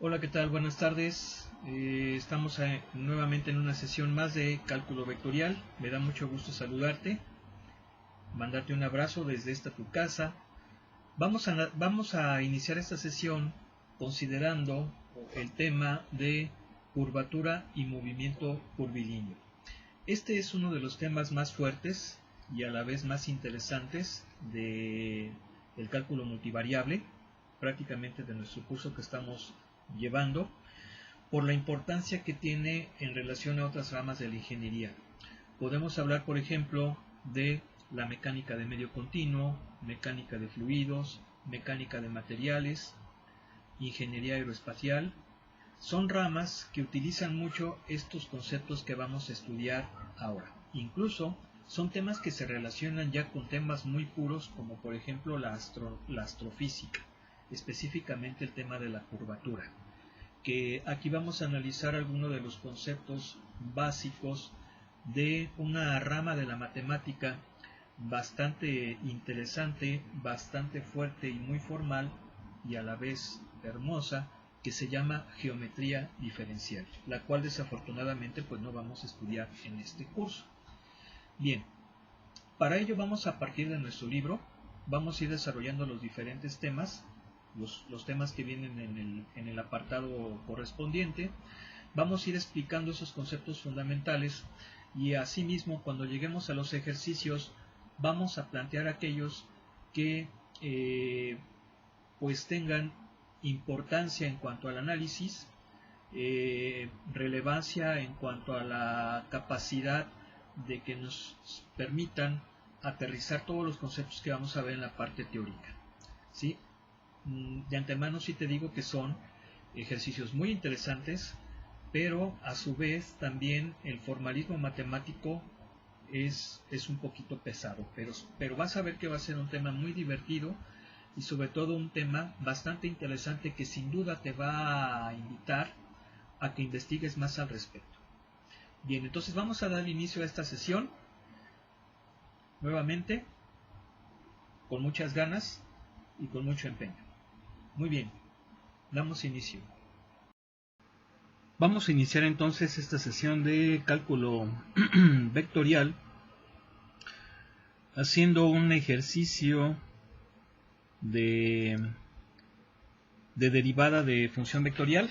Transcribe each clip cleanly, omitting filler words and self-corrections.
Hola, ¿qué tal? Buenas tardes. Estamos nuevamente en una sesión más de cálculo vectorial. Me da mucho gusto saludarte, mandarte un abrazo desde esta tu casa. Vamos a iniciar esta sesión considerando el tema de curvatura y movimiento curvilíneo. Este es uno de los temas más fuertes y a la vez más interesantes del cálculo multivariable, prácticamente de nuestro curso que estamos llevando, por la importancia que tiene en relación a otras ramas de la ingeniería. Podemos hablar, por ejemplo, de la mecánica de medio continuo, mecánica de fluidos, mecánica de materiales, ingeniería aeroespacial. Son ramas que utilizan mucho estos conceptos que vamos a estudiar ahora. Incluso son temas que se relacionan ya con temas muy puros, como por ejemplo la astrofísica, específicamente el tema de la curvatura, que aquí vamos a analizar algunos de los conceptos básicos de una rama de la matemática bastante interesante, bastante fuerte y muy formal, y a la vez hermosa, que se llama geometría diferencial, la cual desafortunadamente pues no vamos a estudiar en este curso. Bien, para ello vamos a partir de nuestro libro, vamos a ir desarrollando los diferentes temas, los temas que vienen en el apartado correspondiente. Vamos a ir explicando esos conceptos fundamentales y asimismo cuando lleguemos a los ejercicios vamos a plantear aquellos que pues tengan importancia en cuanto al análisis, relevancia en cuanto a la capacidad de que nos permitan aterrizar todos los conceptos que vamos a ver en la parte teórica, ¿sí? De antemano sí te digo que son ejercicios muy interesantes, pero a su vez también el formalismo matemático es un poquito pesado, pero vas a ver que va a ser un tema muy divertido y sobre todo un tema bastante interesante que sin duda te va a invitar a que investigues más al respecto. Bien, entonces vamos a dar inicio a esta sesión nuevamente con muchas ganas y con mucho empeño. Muy bien, damos inicio. Vamos a iniciar entonces esta sesión de cálculo vectorial haciendo un ejercicio de derivada de función vectorial.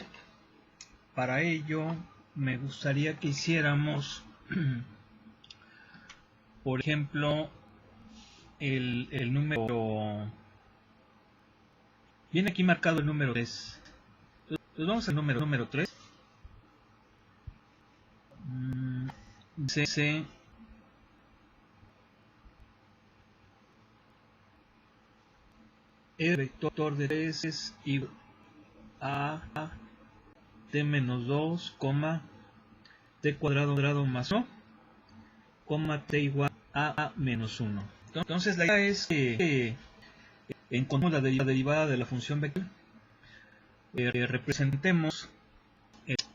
Para ello me gustaría que hiciéramos por ejemplo el número, viene aquí marcado el número 3, entonces vamos al número 3. C el vector de 3 es igual a t menos 2, t cuadrado más 1, t igual a menos 1. Entonces la idea es que encontremos la derivada de la función vectorial, representemos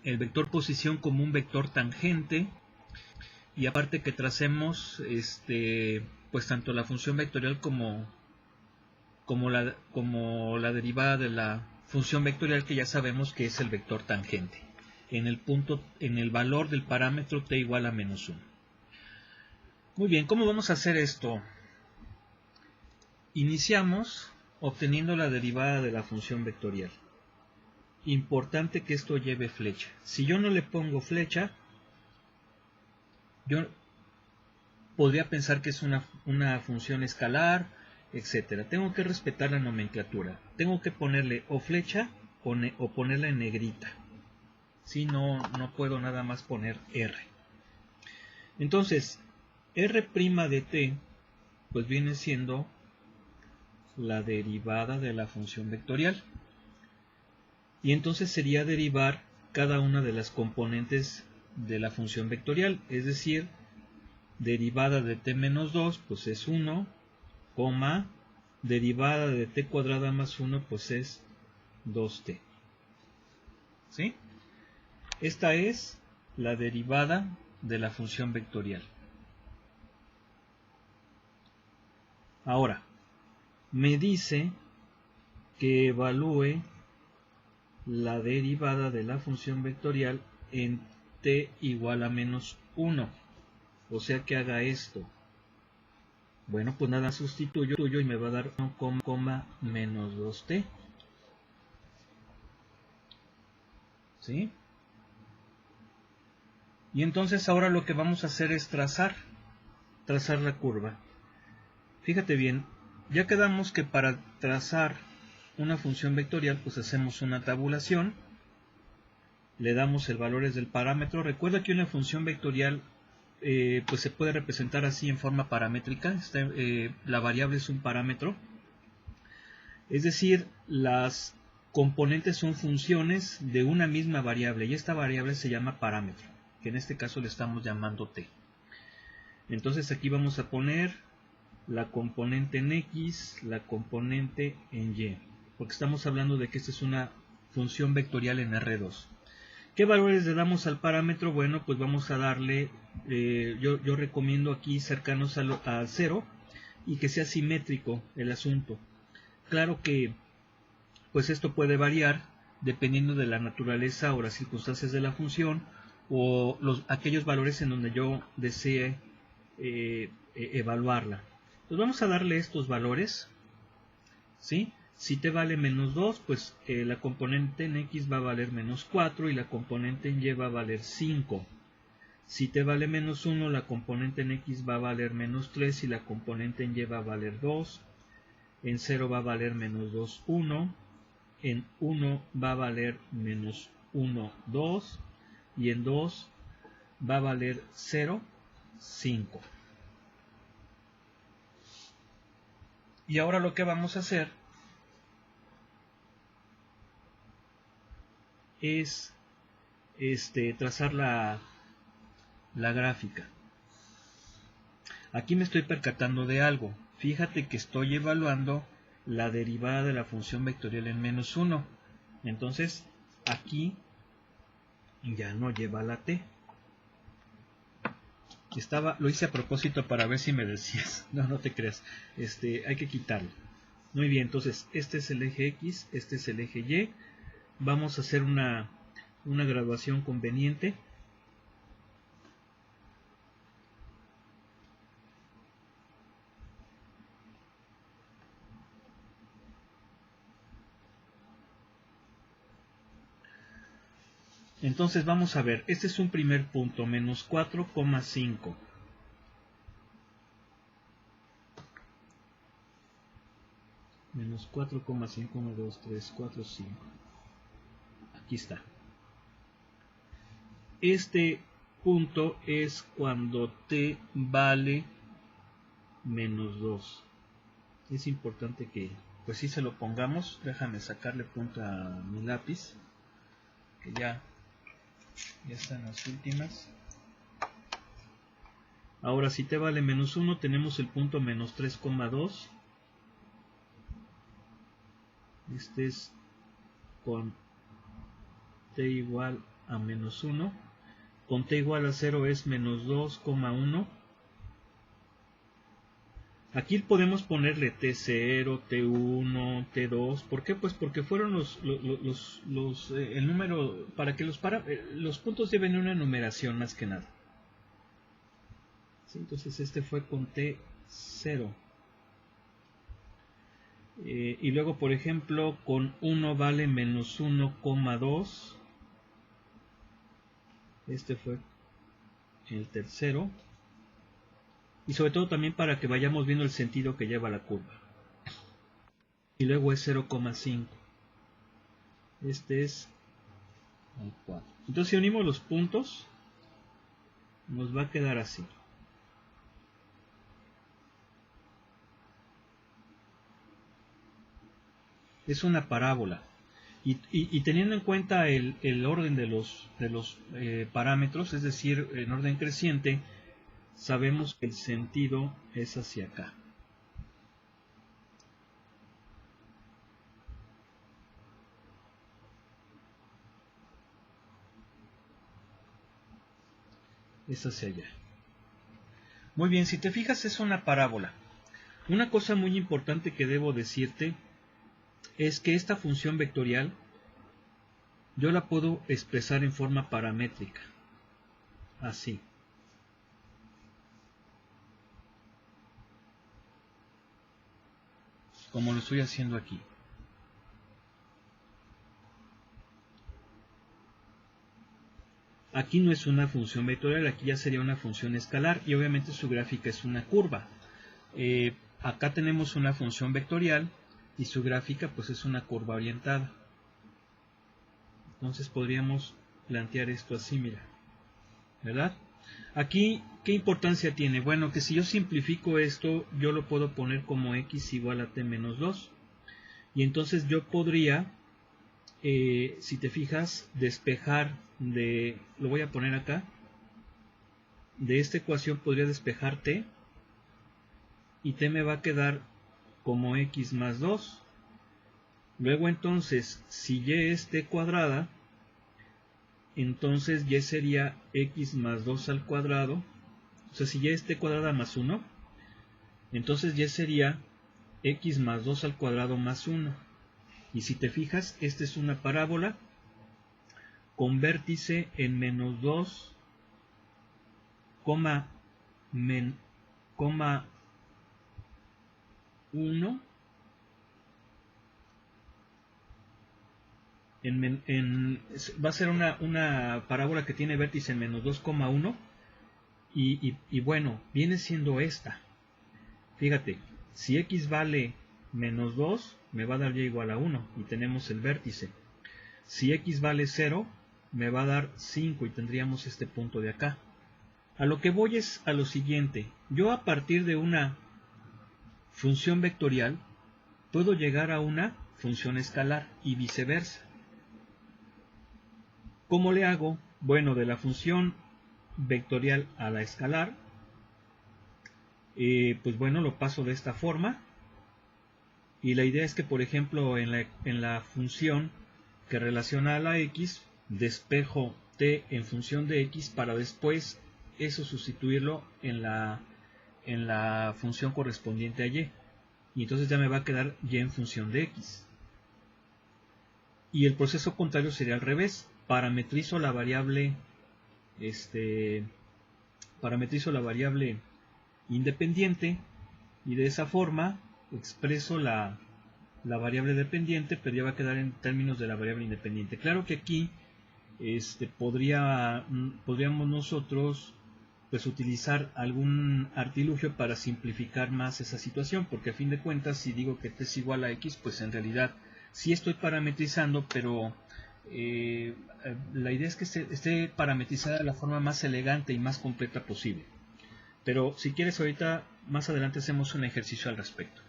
el vector posición como un vector tangente, y aparte que tracemos pues tanto la función vectorial como la derivada de la función vectorial, que ya sabemos que es el vector tangente en el valor del parámetro t igual a menos 1. Muy bien, ¿cómo vamos a hacer esto? Iniciamos obteniendo la derivada de la función vectorial. Importante que esto lleve flecha. Si yo no le pongo flecha, yo podría pensar que es una función escalar, etcétera. Tengo que respetar la nomenclatura. Tengo que ponerle o flecha o ponerla en negrita. Si no puedo nada más poner R. Entonces, R' de t pues viene siendo la derivada de la función vectorial. Y entonces sería derivar cada una de las componentes de la función vectorial, es decir, derivada de t menos 2 pues es 1, derivada de t cuadrada más 1 pues es 2t. ¿Sí? Esta es la derivada de la función vectorial. Ahora, me dice que evalúe la derivada de la función vectorial en t igual a menos 1. O sea que haga esto. Bueno, pues nada, sustituyo y me va a dar 1, menos 2t. ¿Sí? Y entonces ahora lo que vamos a hacer es trazar la curva. Fíjate bien, ya quedamos que para trazar una función vectorial, pues hacemos una tabulación, le damos el valores del parámetro. Recuerda que una función vectorial pues se puede representar así en forma paramétrica. La variable es un parámetro, es decir, las componentes son funciones de una misma variable y esta variable se llama parámetro, que en este caso le estamos llamando t. Entonces aquí vamos a poner la componente en x, la componente en y, porque estamos hablando de que esta es una función vectorial en R2. ¿Qué valores le damos al parámetro? Bueno, pues vamos a darle, yo recomiendo aquí cercanos a 0 y que sea simétrico el asunto. Claro que pues esto puede variar dependiendo de la naturaleza o las circunstancias de la función o aquellos valores en donde yo desee evaluarla. Pues vamos a darle estos valores, ¿sí? Si t vale menos 2, pues la componente en x va a valer menos 4 y la componente en y va a valer 5. Si t vale menos 1, la componente en x va a valer menos 3 y la componente en y va a valer 2. En 0 va a valer menos 2, 1. En 1 va a valer menos 1, 2. Y en 2 va a valer 0, 5. Y ahora lo que vamos a hacer es trazar la gráfica. Aquí me estoy percatando de algo. Fíjate que estoy evaluando la derivada de la función vectorial en menos 1. Entonces aquí ya no lleva la t. Lo hice a propósito para ver si me decías. No te creas. Hay que quitarlo. Muy bien, entonces este es el eje X, este es el eje Y. Vamos a hacer una graduación conveniente. Entonces vamos a ver, este es un primer punto, menos 4,5. Menos 4,5, 1, 2, 3, 4, 5. Aquí está. Este punto es cuando t vale menos 2. Es importante que pues sí se lo pongamos. Déjame sacarle punta a mi lápiz, que ya están las últimas. Ahora si t vale menos 1 tenemos el punto menos 3,2. Este es con t igual a menos 1. Con t igual a 0 es menos 2,1. Aquí podemos ponerle T0, T1, T2. ¿Por qué? Pues porque fueron el número, para que los puntos lleven una numeración más que nada. ¿Sí? Entonces este fue con T0. Y luego, por ejemplo, con 1 vale menos 1,2. Este fue el tercero. Y sobre todo también para que vayamos viendo el sentido que lleva la curva. Y luego es 0,5. Este es el 4. Entonces si unimos los puntos, nos va a quedar así. Es una parábola. Y teniendo en cuenta el orden de los parámetros, es decir, en orden creciente, sabemos que el sentido es hacia acá. Es hacia allá. Muy bien, si te fijas es una parábola. Una cosa muy importante que debo decirte es que esta función vectorial yo la puedo expresar en forma paramétrica, así. Como lo estoy haciendo aquí. Aquí no es una función vectorial, aquí ya sería una función escalar y obviamente su gráfica es una curva. Acá tenemos una función vectorial y su gráfica pues es una curva orientada. Entonces podríamos plantear esto así, mira, ¿verdad? Aquí, ¿qué importancia tiene? Bueno, que si yo simplifico esto, yo lo puedo poner como x igual a t menos 2. Y entonces yo podría, si te fijas, despejar lo voy a poner acá, de esta ecuación podría despejar t, y t me va a quedar como x más 2. Luego entonces, si y es t cuadrada, entonces y sería x más 2 al cuadrado. O sea, si y es t cuadrada más 1, entonces y sería x más 2 al cuadrado más 1. Y si te fijas, esta es una parábola con vértice en menos 2, 1. Va a ser una parábola que tiene vértice en menos 2,1 y bueno, viene siendo esta. Fíjate, si x vale menos 2, me va a dar y igual a 1 y tenemos el vértice. Si x vale 0, me va a dar 5 y tendríamos este punto de acá. A lo que voy es a lo siguiente. Yo a partir de una función vectorial puedo llegar a una función escalar y viceversa. ¿Cómo le hago? Bueno, de la función vectorial a la escalar, pues bueno, lo paso de esta forma. Y la idea es que, por ejemplo, en la función que relaciona a la x, despejo t en función de x para después eso sustituirlo en la función correspondiente a y. Y entonces ya me va a quedar y en función de x. Y el proceso contrario sería al revés. Parametrizo la variable independiente y de esa forma expreso la variable dependiente, pero ya va a quedar en términos de la variable independiente. Claro que aquí podríamos nosotros pues utilizar algún artilugio para simplificar más esa situación, porque a fin de cuentas si digo que t es igual a x, pues en realidad sí estoy parametrizando, pero la idea es que esté parametrizada de la forma más elegante y más completa posible. Pero si quieres ahorita, más adelante hacemos un ejercicio al respecto.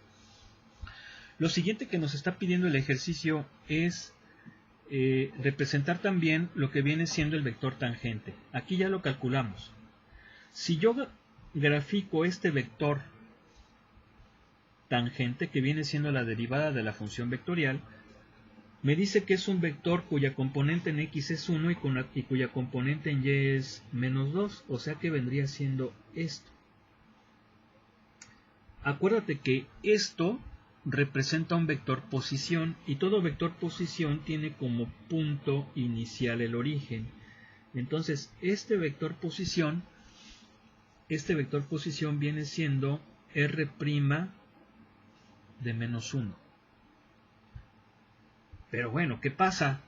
Lo siguiente que nos está pidiendo el ejercicio es representar también lo que viene siendo el vector tangente. Aquí ya lo calculamos. Si yo grafico este vector tangente, que viene siendo la derivada de la función vectorial, me dice que es un vector cuya componente en x es 1 y cuya componente en y es menos 2, o sea que vendría siendo esto. Acuérdate que esto representa un vector posición y todo vector posición tiene como punto inicial el origen. Entonces este vector posición viene siendo r' de menos 1. Pero bueno, ¿qué pasa?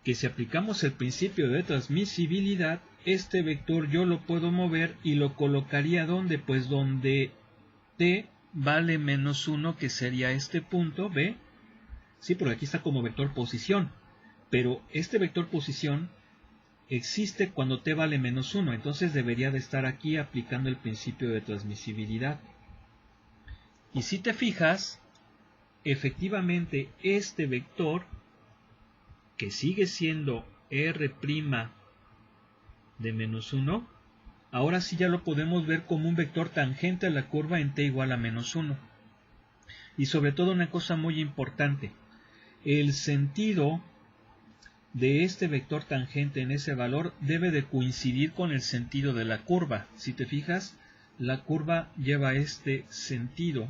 Que si aplicamos el principio de transmisibilidad, este vector yo lo puedo mover y lo colocaría ¿dónde? Pues donde t vale menos 1, que sería este punto, ¿ve? Sí, porque aquí está como vector posición, pero este vector posición existe cuando t vale menos 1, entonces debería de estar aquí aplicando el principio de transmisibilidad. Y si te fijas, efectivamente este vector, que sigue siendo r' de menos 1, ahora sí ya lo podemos ver como un vector tangente a la curva en t igual a menos 1. Y sobre todo una cosa muy importante, el sentido de este vector tangente en ese valor debe de coincidir con el sentido de la curva. Si te fijas, la curva lleva este sentido.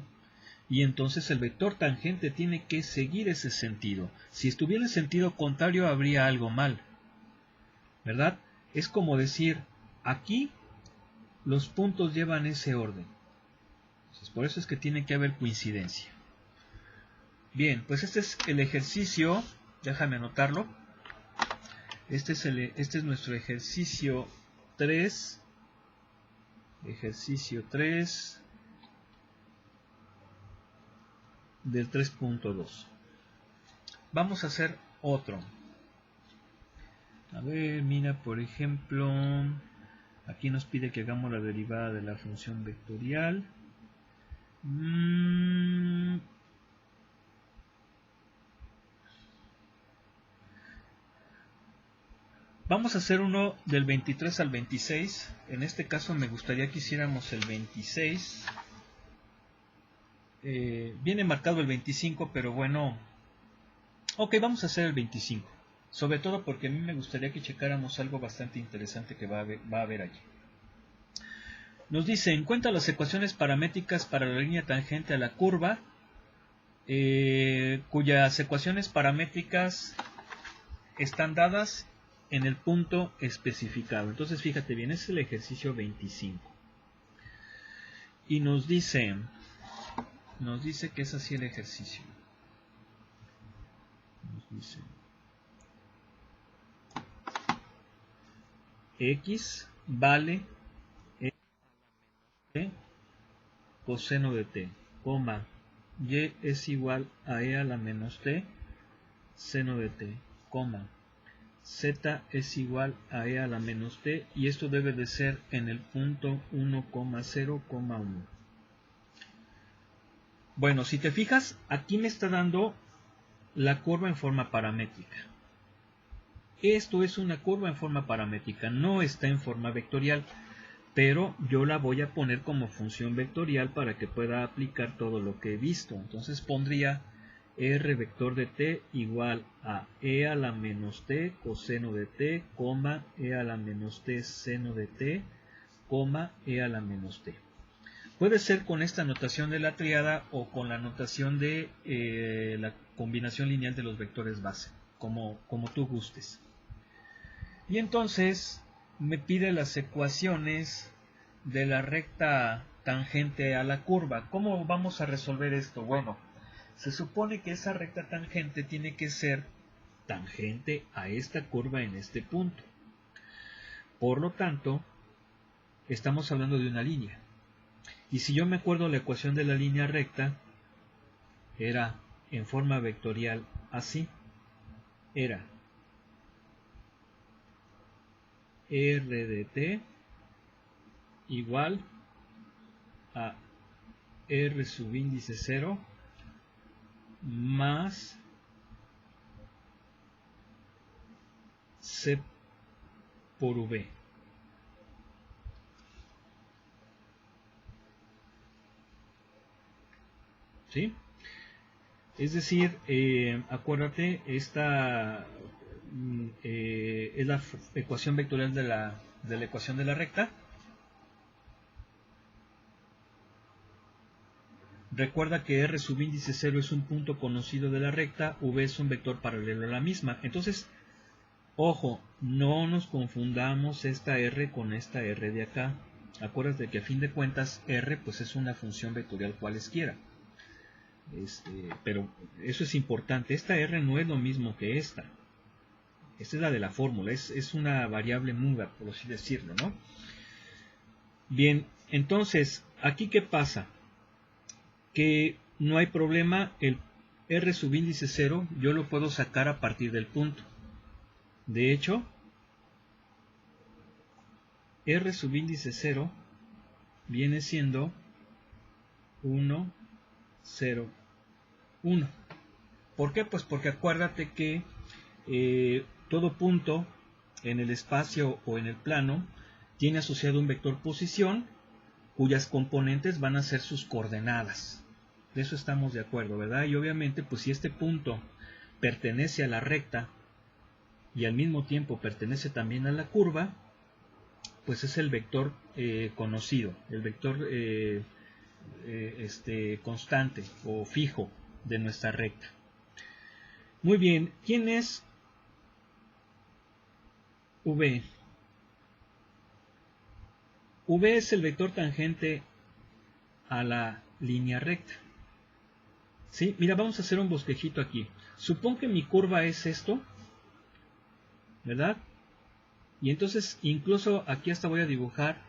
y entonces el vector tangente tiene que seguir ese sentido. Si estuviera en sentido contrario habría algo mal, ¿verdad? Es como decir, aquí los puntos llevan ese orden. Entonces, por eso es que tiene que haber coincidencia. Bien, pues este es el ejercicio, déjame anotarlo. Este es nuestro ejercicio 3. Ejercicio 3 del 3.2. Vamos a hacer otro. A ver, mira, por ejemplo, aquí nos pide que hagamos la derivada de la función vectorial. Vamos a hacer uno del 23 al 26. En este caso me gustaría que hiciéramos el 26. Viene marcado el 25, pero bueno. Ok, vamos a hacer el 25. Sobre todo porque a mí me gustaría que checáramos algo bastante interesante que va a haber allí. Nos dice, encuentra las ecuaciones paramétricas para la línea tangente a la curva, cuyas ecuaciones paramétricas están dadas en el punto especificado. Entonces fíjate bien, es el ejercicio 25. Y nos dice que es así el ejercicio. Nos dice x vale t coseno de t, coma, y es igual a e a la menos t seno de t, coma, z es igual a e a la menos t, y esto debe de ser en el punto 1,0,1. Bueno, si te fijas, aquí me está dando la curva en forma paramétrica. Esto es una curva en forma paramétrica, no está en forma vectorial, pero yo la voy a poner como función vectorial para que pueda aplicar todo lo que he visto. Entonces pondría r vector de t igual a e a la menos t coseno de t, coma, e a la menos t seno de t, coma, e a la menos t. Puede ser con esta notación de la tríada o con la notación de la combinación lineal de los vectores base, como tú gustes. Y entonces me pide las ecuaciones de la recta tangente a la curva. ¿Cómo vamos a resolver esto? Bueno, se supone que esa recta tangente tiene que ser tangente a esta curva en este punto. Por lo tanto, estamos hablando de una línea. Y si yo me acuerdo, la ecuación de la línea recta era en forma vectorial así. Era r de t igual a r subíndice 0 más c por v. ¿Sí? Es decir, acuérdate, esta es la ecuación vectorial de la ecuación de la recta. Recuerda que r subíndice 0 es un punto conocido de la recta, v es un vector paralelo a la misma. Entonces, ojo, no nos confundamos esta r con esta r de acá. Acuérdate que a fin de cuentas r pues es una función vectorial cualesquiera. Pero eso es importante. Esta r no es lo mismo que esta. Esta es la de la fórmula. Es una variable muda, por así decirlo, ¿no? Bien, entonces, ¿aquí qué pasa? Que no hay problema. El r subíndice 0 yo lo puedo sacar a partir del punto. De hecho, r subíndice 0 viene siendo 1, 0, 1. ¿Por qué? Pues porque acuérdate que todo punto en el espacio o en el plano tiene asociado un vector posición cuyas componentes van a ser sus coordenadas. De eso estamos de acuerdo, ¿verdad? Y obviamente, pues si este punto pertenece a la recta y al mismo tiempo pertenece también a la curva, pues es el vector conocido, el vector constante o fijo de nuestra recta. Muy bien, ¿quién es V? V es el vector tangente a la línea recta. ¿Sí? Mira, vamos a hacer un bosquejito aquí. Supón que mi curva es esto, ¿verdad? Y entonces incluso aquí hasta voy a dibujar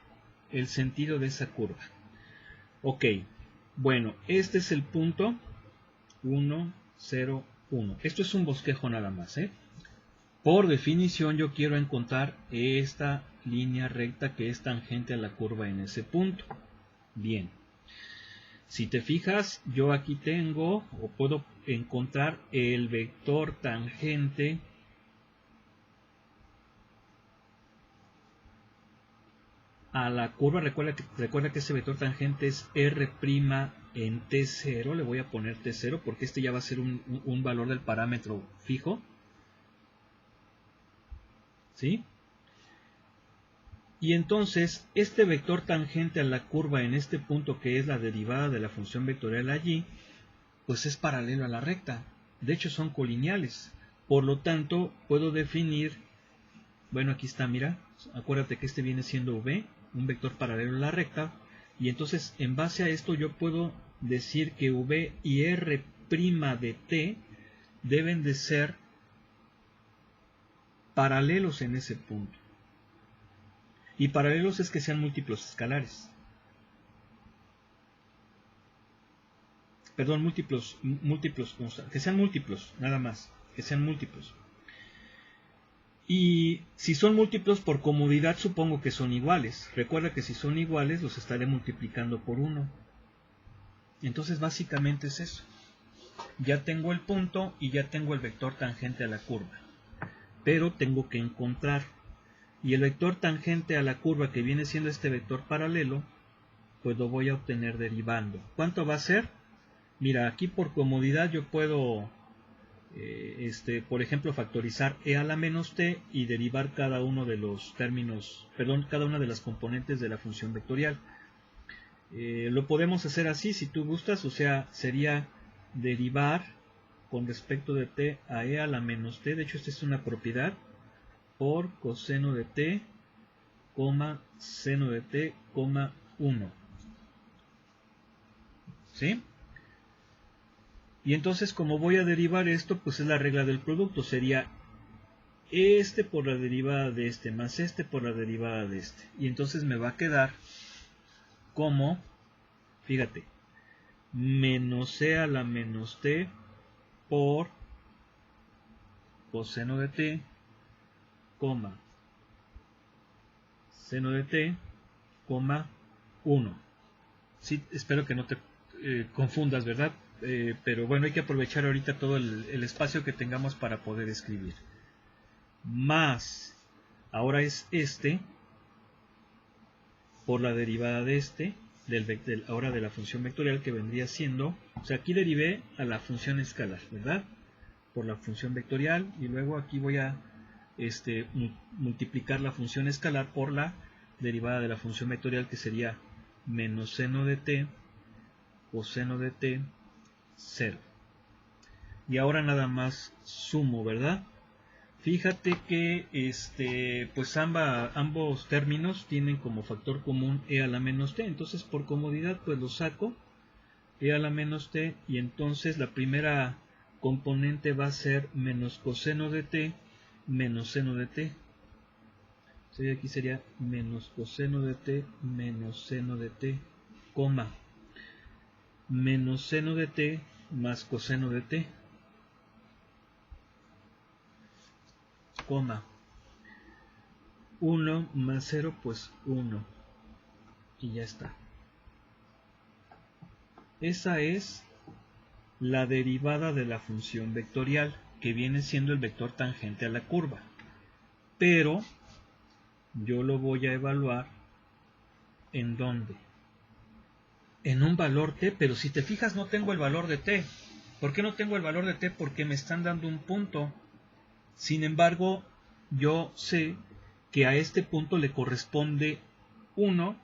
el sentido de esa curva. Ok, bueno, este es el punto 1, 0, 1. Esto es un bosquejo nada más, ¿eh? Por definición yo quiero encontrar esta línea recta que es tangente a la curva en ese punto. Bien. Si te fijas, yo aquí tengo o puedo encontrar el vector tangente a la curva. Recuerda que ese vector tangente es R' en T0. Le voy a poner T0 porque este ya va a ser un valor del parámetro fijo. ¿Sí? Y entonces este vector tangente a la curva en este punto, que es la derivada de la función vectorial allí, pues es paralelo a la recta. De hecho son colineales. Por lo tanto puedo definir, bueno, aquí está, mira, acuérdate que este viene siendo V, un vector paralelo a la recta, y entonces en base a esto yo puedo decir que V y R' de T deben de ser paralelos en ese punto. Y paralelos es que sean múltiplos escalares. Perdón, múltiplos, que sean múltiplos, nada más, que sean múltiplos. Y si son múltiplos, por comodidad supongo que son iguales. Recuerda que si son iguales los estaré multiplicando por 1. Entonces básicamente es eso. Ya tengo el punto y ya tengo el vector tangente a la curva. Pero tengo que encontrar. Y el vector tangente a la curva, que viene siendo este vector paralelo, pues lo voy a obtener derivando. ¿Cuánto va a ser? Mira, aquí por comodidad yo puedo, por ejemplo, factorizar e a la menos t y derivar cada uno de los términos, perdón, cada una de las componentes de la función vectorial. Lo podemos hacer así si tú gustas, o sea, sería derivar con respecto de t a e a la menos t. De hecho, esta es una propiedad por coseno de t, seno de t, 1. ¿Sí? Y entonces, como voy a derivar esto, pues es la regla del producto. Sería este por la derivada de este más este por la derivada de este. Y entonces me va a quedar como, fíjate, menos c a la menos t por coseno de t, seno de t, 1. Sí, espero que no te confundas, ¿verdad? Pero bueno, hay que aprovechar ahorita todo el espacio que tengamos para poder escribir. Más, ahora es este por la derivada de este, ahora de la función vectorial, que vendría siendo, o sea, aquí derivé a la función escalar, ¿verdad? Por la función vectorial, y luego aquí voy a multiplicar la función escalar por la derivada de la función vectorial, que sería menos seno de t, coseno de t, 0. Y ahora nada más sumo, ¿verdad? Fíjate que pues ambos términos tienen como factor común e a la menos t, entonces por comodidad pues lo saco, e a la menos t, y entonces la primera componente va a ser menos coseno de t menos seno de t. Aquí sería menos coseno de t menos seno de t, menos seno de t más coseno de t, 1 más 0, pues 1. Y ya está. Esa es la derivada de la función vectorial, que viene siendo el vector tangente a la curva. Pero yo lo voy a evaluar ¿en dónde? En un valor t, pero si te fijas no tengo el valor de t. ¿Por qué no tengo el valor de t? Porque me están dando un punto. Sin embargo, yo sé que a este punto le corresponde 1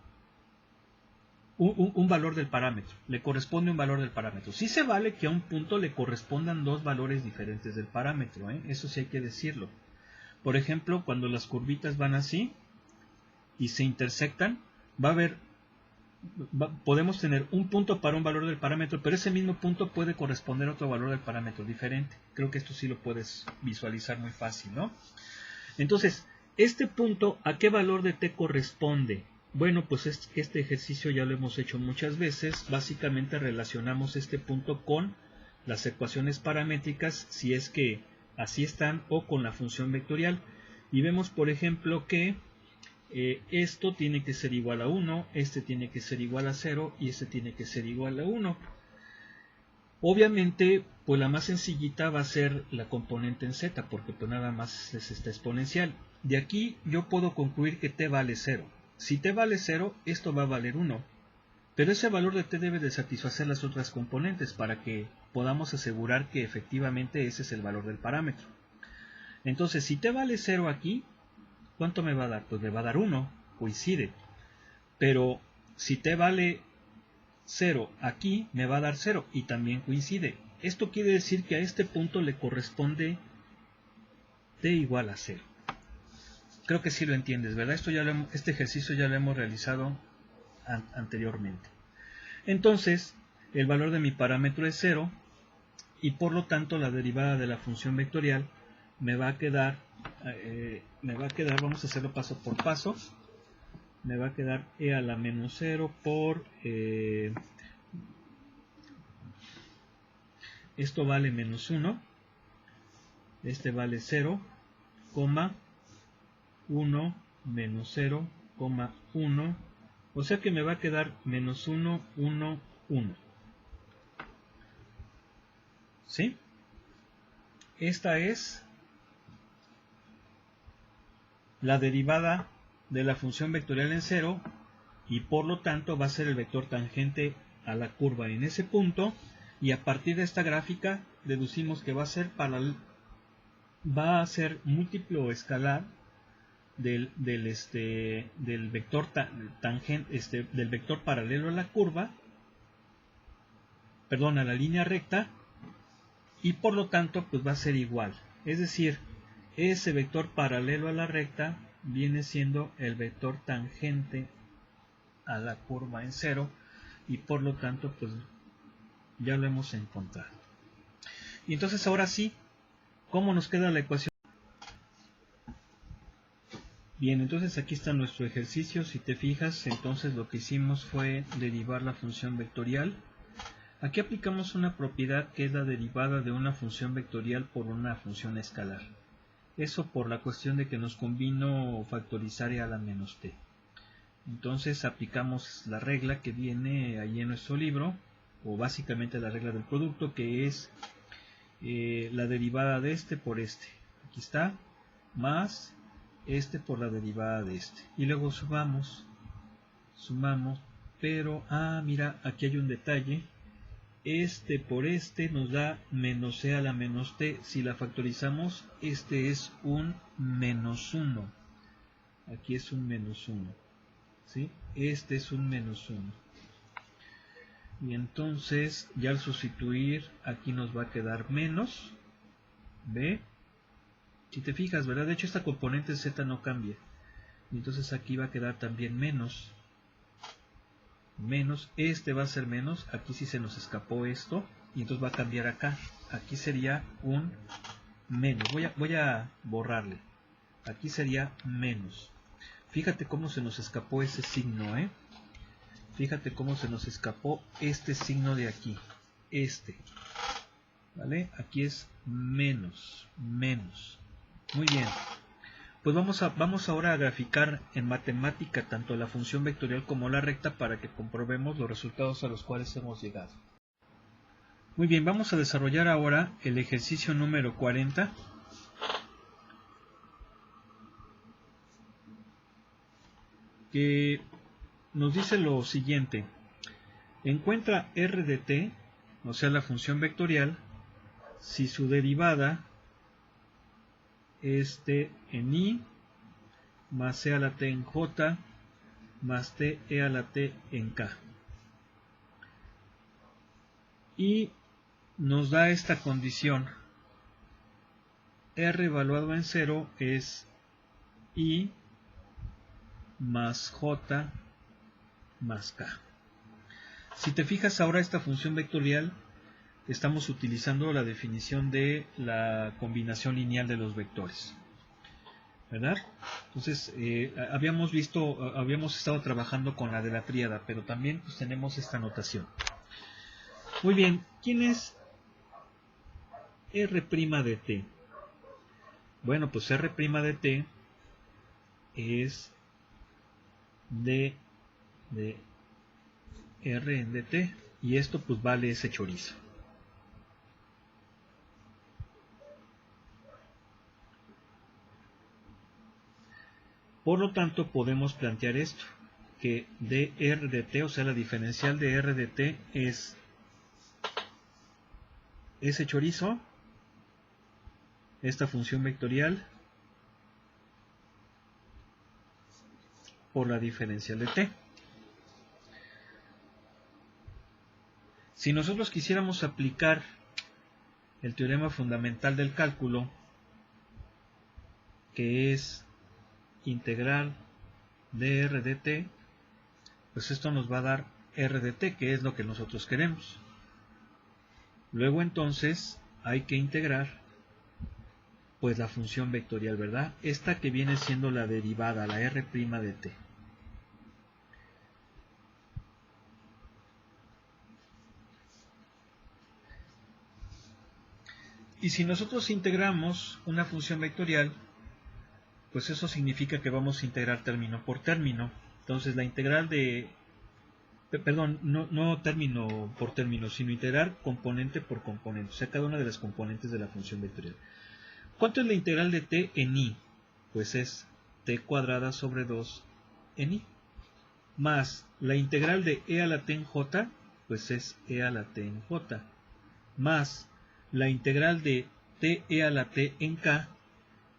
un valor del parámetro, le corresponde un valor del parámetro. Sí se vale que a un punto le correspondan dos valores diferentes del parámetro, eso sí hay que decirlo. Por ejemplo, cuando las curvitas van así y se intersectan, podemos tener un punto para un valor del parámetro, pero ese mismo punto puede corresponder a otro valor del parámetro diferente. Creo que esto sí lo puedes visualizar muy fácil, ¿no? Entonces, este punto, ¿a qué valor de t corresponde? Bueno, pues este ejercicio ya lo hemos hecho muchas veces. Básicamente relacionamos este punto con las ecuaciones paramétricas, si es que así están, o con la función vectorial. Y vemos, por ejemplo, que esto tiene que ser igual a 1, este tiene que ser igual a 0 y este tiene que ser igual a 1. Obviamente, pues la más sencillita va a ser la componente en z, porque pues nada más es esta exponencial. De aquí yo puedo concluir que t vale 0. Si t vale 0, esto va a valer 1. Pero ese valor de t debe de satisfacer las otras componentes para que podamos asegurar que efectivamente ese es el valor del parámetro. Entonces, si t vale 0 aquí, ¿cuánto me va a dar? Pues me va a dar 1, coincide. Pero si t vale 0 aquí, me va a dar 0 y también coincide. Esto quiere decir que a este punto le corresponde t igual a 0. Creo que sí lo entiendes, ¿verdad? Este ejercicio ya lo hemos realizado anteriormente. Entonces, el valor de mi parámetro es 0 y por lo tanto la derivada de la función vectorial me va a quedar, vamos a hacerlo paso por paso, me va a quedar e a la menos 0 por, esto vale menos 1, este vale 0, 1 menos 0, 1, o sea que me va a quedar menos 1, 1, 1. ¿Sí? Esta es la derivada de la función vectorial en 0 y por lo tanto va a ser el vector tangente a la curva en ese punto, y a partir de esta gráfica deducimos que va a ser múltiplo escalar del vector tangente, del vector paralelo a la curva, perdón, a la línea recta, y por lo tanto pues va a ser igual. Es decir, ese vector paralelo a la recta viene siendo el vector tangente a la curva en 0 y por lo tanto pues ya lo hemos encontrado. Y entonces ahora sí, ¿cómo nos queda la ecuación? Bien, entonces aquí está nuestro ejercicio. Si te fijas, entonces lo que hicimos fue derivar la función vectorial. Aquí aplicamos una propiedad que es la derivada de una función vectorial por una función escalar. Eso por la cuestión de que nos convino factorizar e a la menos t. Entonces aplicamos la regla que viene ahí en nuestro libro, o básicamente la regla del producto, que es la derivada de este por este. Aquí está, más este por la derivada de este. Y luego sumamos, pero, mira, aquí hay un detalle. Este por este nos da menos c a la menos t. Si la factorizamos, este es un menos 1. Aquí es un menos 1. ¿Sí? Este es un menos 1. Y entonces, ya al sustituir, aquí nos va a quedar menos. ¿Ve? Si te fijas, ¿verdad? De hecho, esta componente z no cambia. Y entonces aquí va a quedar también menos. Menos, este va a ser menos, aquí sí se nos escapó esto, y entonces va a cambiar acá, aquí sería un menos, voy a borrarle, aquí sería menos. Fíjate cómo se nos escapó ese signo, fíjate cómo se nos escapó este signo de aquí, ¿vale? Aquí es menos, muy bien. Pues vamos ahora a graficar en matemática tanto la función vectorial como la recta para que comprobemos los resultados a los cuales hemos llegado. Muy bien, vamos a desarrollar ahora el ejercicio número 40. Que nos dice lo siguiente. Encuentra r de t, o sea la función vectorial, si su derivada es t en i más c a la t en j más t e a la t en k. y nos da esta condición. R evaluado en 0 es I más J más K. Si te fijas ahora, esta función vectorial estamos utilizando la definición de la combinación lineal de los vectores, ¿verdad? Entonces habíamos estado trabajando con la de la tríada, pero también pues tenemos esta notación. Muy bien, ¿quién es R' de t? Bueno, pues R' de t es d de R en dt, y esto pues vale ese chorizo. Por lo tanto, podemos plantear esto, que dr de t, o sea, la diferencial de r de t es ese chorizo, esta función vectorial, por la diferencial de t. Si nosotros quisiéramos aplicar el teorema fundamental del cálculo, que es integral de r de t, pues esto nos va a dar r de t, que es lo que nosotros queremos. Luego entonces hay que integrar pues la función vectorial, ¿verdad? Esta que viene siendo la derivada, la r' de t. Y si nosotros integramos una función vectorial, pues eso significa que vamos a integrar término por término. Entonces la integral de... Perdón, no término por término, sino integrar componente por componente, o sea, cada una de las componentes de la función vectorial. ¿Cuánto es la integral de t en i? Pues es t cuadrada sobre 2 en i. Más la integral de e a la t en j, pues es e a la t en j. Más la integral de t e a la t en k.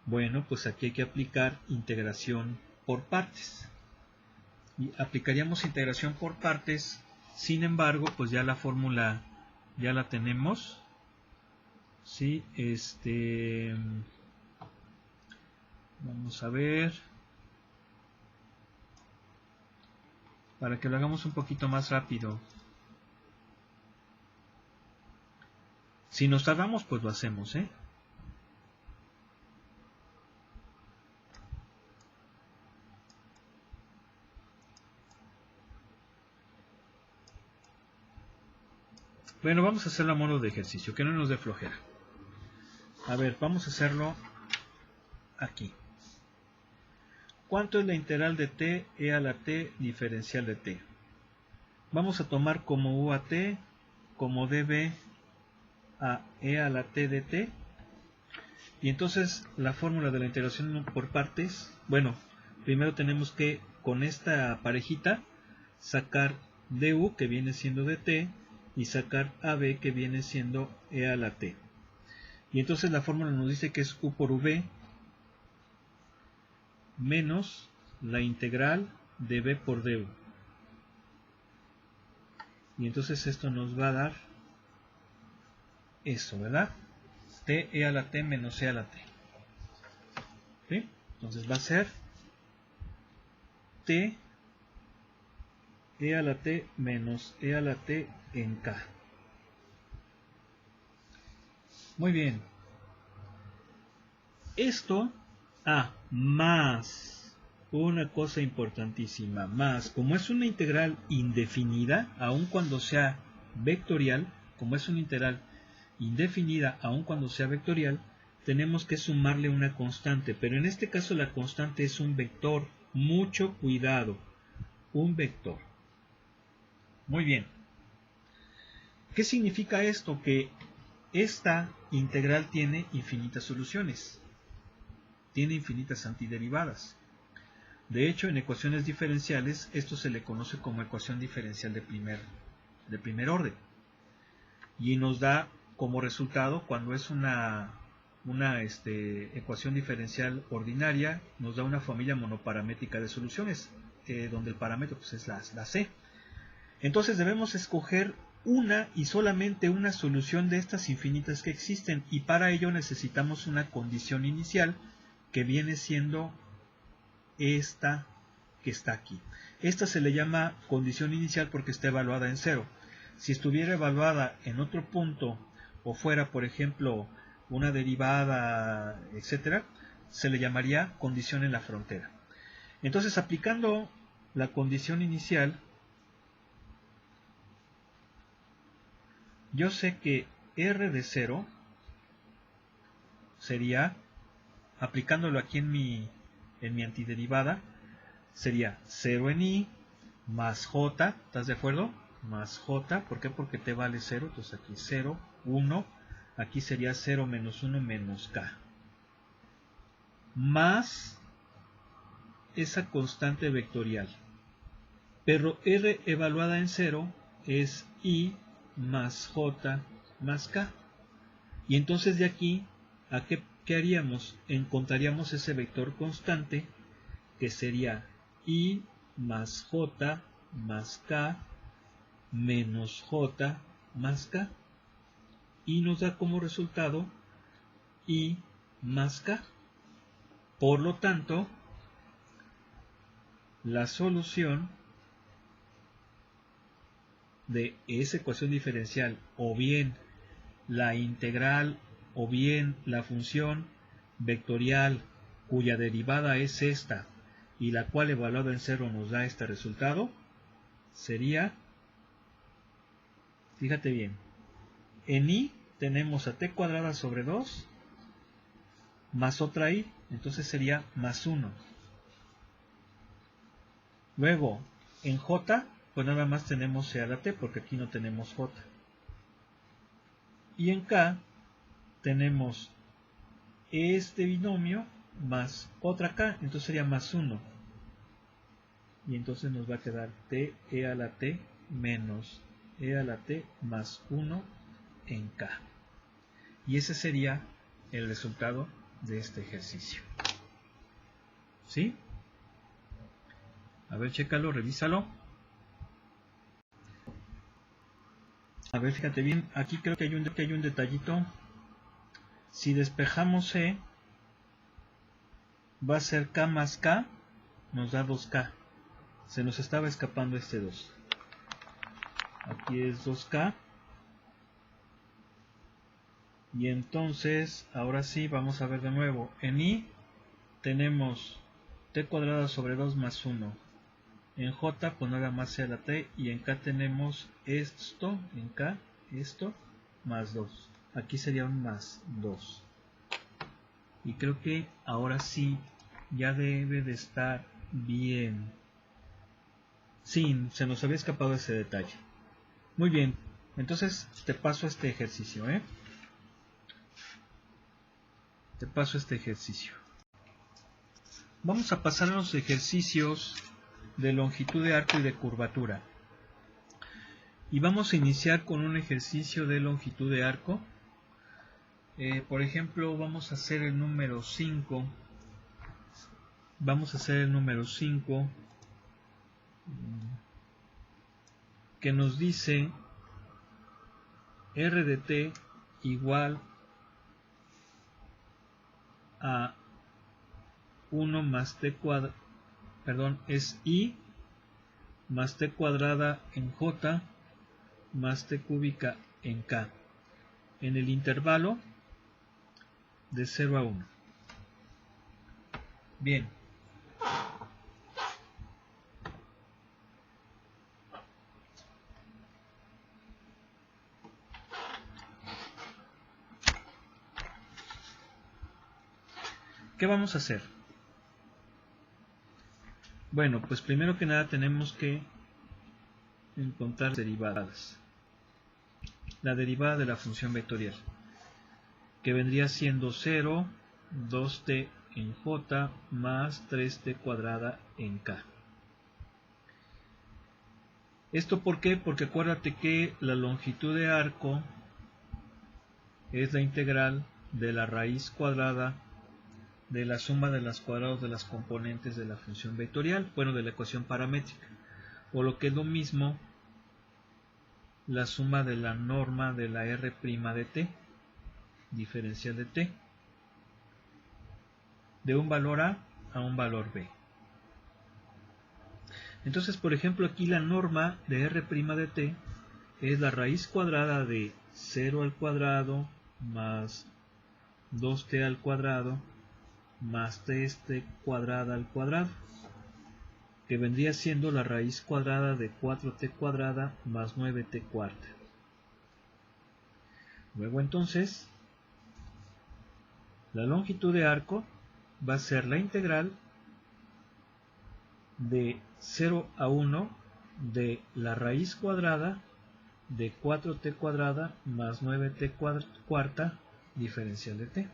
Bueno, pues aquí hay que aplicar integración por partes. Y aplicaríamos integración por partes, sin embargo, pues ya la fórmula ya la tenemos. Sí, vamos a ver, para que lo hagamos un poquito más rápido. Si nos tardamos, pues lo hacemos, ¿eh? Bueno, vamos a hacerlo a modo de ejercicio, que no nos dé flojera. A ver, vamos a hacerlo aquí. ¿Cuánto es la integral de t e a la t diferencial de t? Vamos a tomar como u a t, como db a e a la t de t. Y entonces la fórmula de la integración por partes, bueno, primero tenemos que con esta parejita sacar du, que viene siendo dt, y sacar ab, que viene siendo e a la t. Y entonces la fórmula nos dice que es u por v menos la integral de b por du. Y entonces esto nos va a dar eso, ¿verdad? T e a la t menos e a la t. ¿Sí? Entonces va a ser t e a la t menos e a la t en k. Muy bien. Esto, más una cosa importantísima, más, como es una integral indefinida, aun cuando sea vectorial, como es una integral indefinida, aun cuando sea vectorial, tenemos que sumarle una constante, pero en este caso la constante es un vector. Mucho cuidado, un vector. Muy bien. ¿Qué significa esto? Que esta integral tiene infinitas soluciones, tiene infinitas antiderivadas. De hecho, en ecuaciones diferenciales, esto se le conoce como ecuación diferencial de primer orden. Y nos da como resultado, cuando es una ecuación diferencial ordinaria, nos da una familia monoparamétrica de soluciones, donde el parámetro pues, es la C. Entonces debemos escoger una y solamente una solución de estas infinitas que existen, y para ello necesitamos una condición inicial que viene siendo esta que está aquí. Esta se le llama condición inicial porque está evaluada en 0. Si estuviera evaluada en otro punto o fuera, por ejemplo, una derivada, etcétera, se le llamaría condición en la frontera. Entonces, aplicando la condición inicial, yo sé que R de 0 sería, aplicándolo aquí en mi antiderivada, sería 0 en I más J, ¿estás de acuerdo? Más J, ¿por qué? Porque t vale 0, entonces aquí 0, 1, aquí sería 0 menos 1 menos K, más esa constante vectorial. Pero R evaluada en 0 es I más J más K. Y entonces de aquí, ¿a qué haríamos? Encontraríamos ese vector constante que sería I más J más K menos J más K. Y nos da como resultado I más K. Por lo tanto, la solución de esa ecuación diferencial, o bien la integral, o bien la función vectorial cuya derivada es esta y la cual evaluada en 0 nos da este resultado, sería, fíjate bien, en I tenemos a t cuadrada sobre 2 más otra I, entonces sería más 1. Luego, en J, pues nada más tenemos C a la t, porque aquí no tenemos J. Y en K tenemos este binomio más otra K, entonces sería más 1. Y entonces nos va a quedar t e a la t menos e a la t más 1 en K. Y ese sería el resultado de este ejercicio. ¿Sí? A ver, chécalo, revísalo. A ver, fíjate bien, aquí creo que hay un detallito. Si despejamos C, va a ser K más K, nos da 2K. Se nos estaba escapando este 2. Aquí es 2K. Y entonces, ahora sí, vamos a ver de nuevo. En I tenemos t cuadrada sobre 2 más 1. En J, pues nada más sea la t. Y en K tenemos esto, en K, esto, más 2. Aquí sería un más 2. Y creo que ahora sí, ya debe de estar bien. Sí, se nos había escapado ese detalle. Muy bien, entonces te paso este ejercicio, Te paso este ejercicio. Vamos a pasar a los ejercicios de longitud de arco y de curvatura. Y vamos a iniciar con un ejercicio de longitud de arco. Por ejemplo, vamos a hacer el número 5. Vamos a hacer el número 5, que nos dice R de t igual a 1 más t cuadrada, perdón, es I más t cuadrada en J más t cúbica en K, en el intervalo de 0 a 1. Bien. ¿Qué vamos a hacer? Bueno, pues primero que nada tenemos que encontrar derivadas. La derivada de la función vectorial, que vendría siendo 0, 2t en J más 3t cuadrada en K. ¿Esto por qué? Porque acuérdate que la longitud de arco es la integral de la raíz cuadrada de la suma de los cuadrados de las componentes de la función vectorial, bueno, de la ecuación paramétrica, o lo que es lo mismo, la suma de la norma de la R' de t, diferencial de t, de un valor a un valor b. Entonces, por ejemplo, aquí la norma de R' de t es la raíz cuadrada de 0 al cuadrado más 2t al cuadrado más 3t cuadrada al cuadrado, que vendría siendo la raíz cuadrada de 4t cuadrada más 9t cuarta. Luego entonces, la longitud de arco va a ser la integral de 0 a 1 de la raíz cuadrada de 4t cuadrada más 9t cuarta diferencial de t.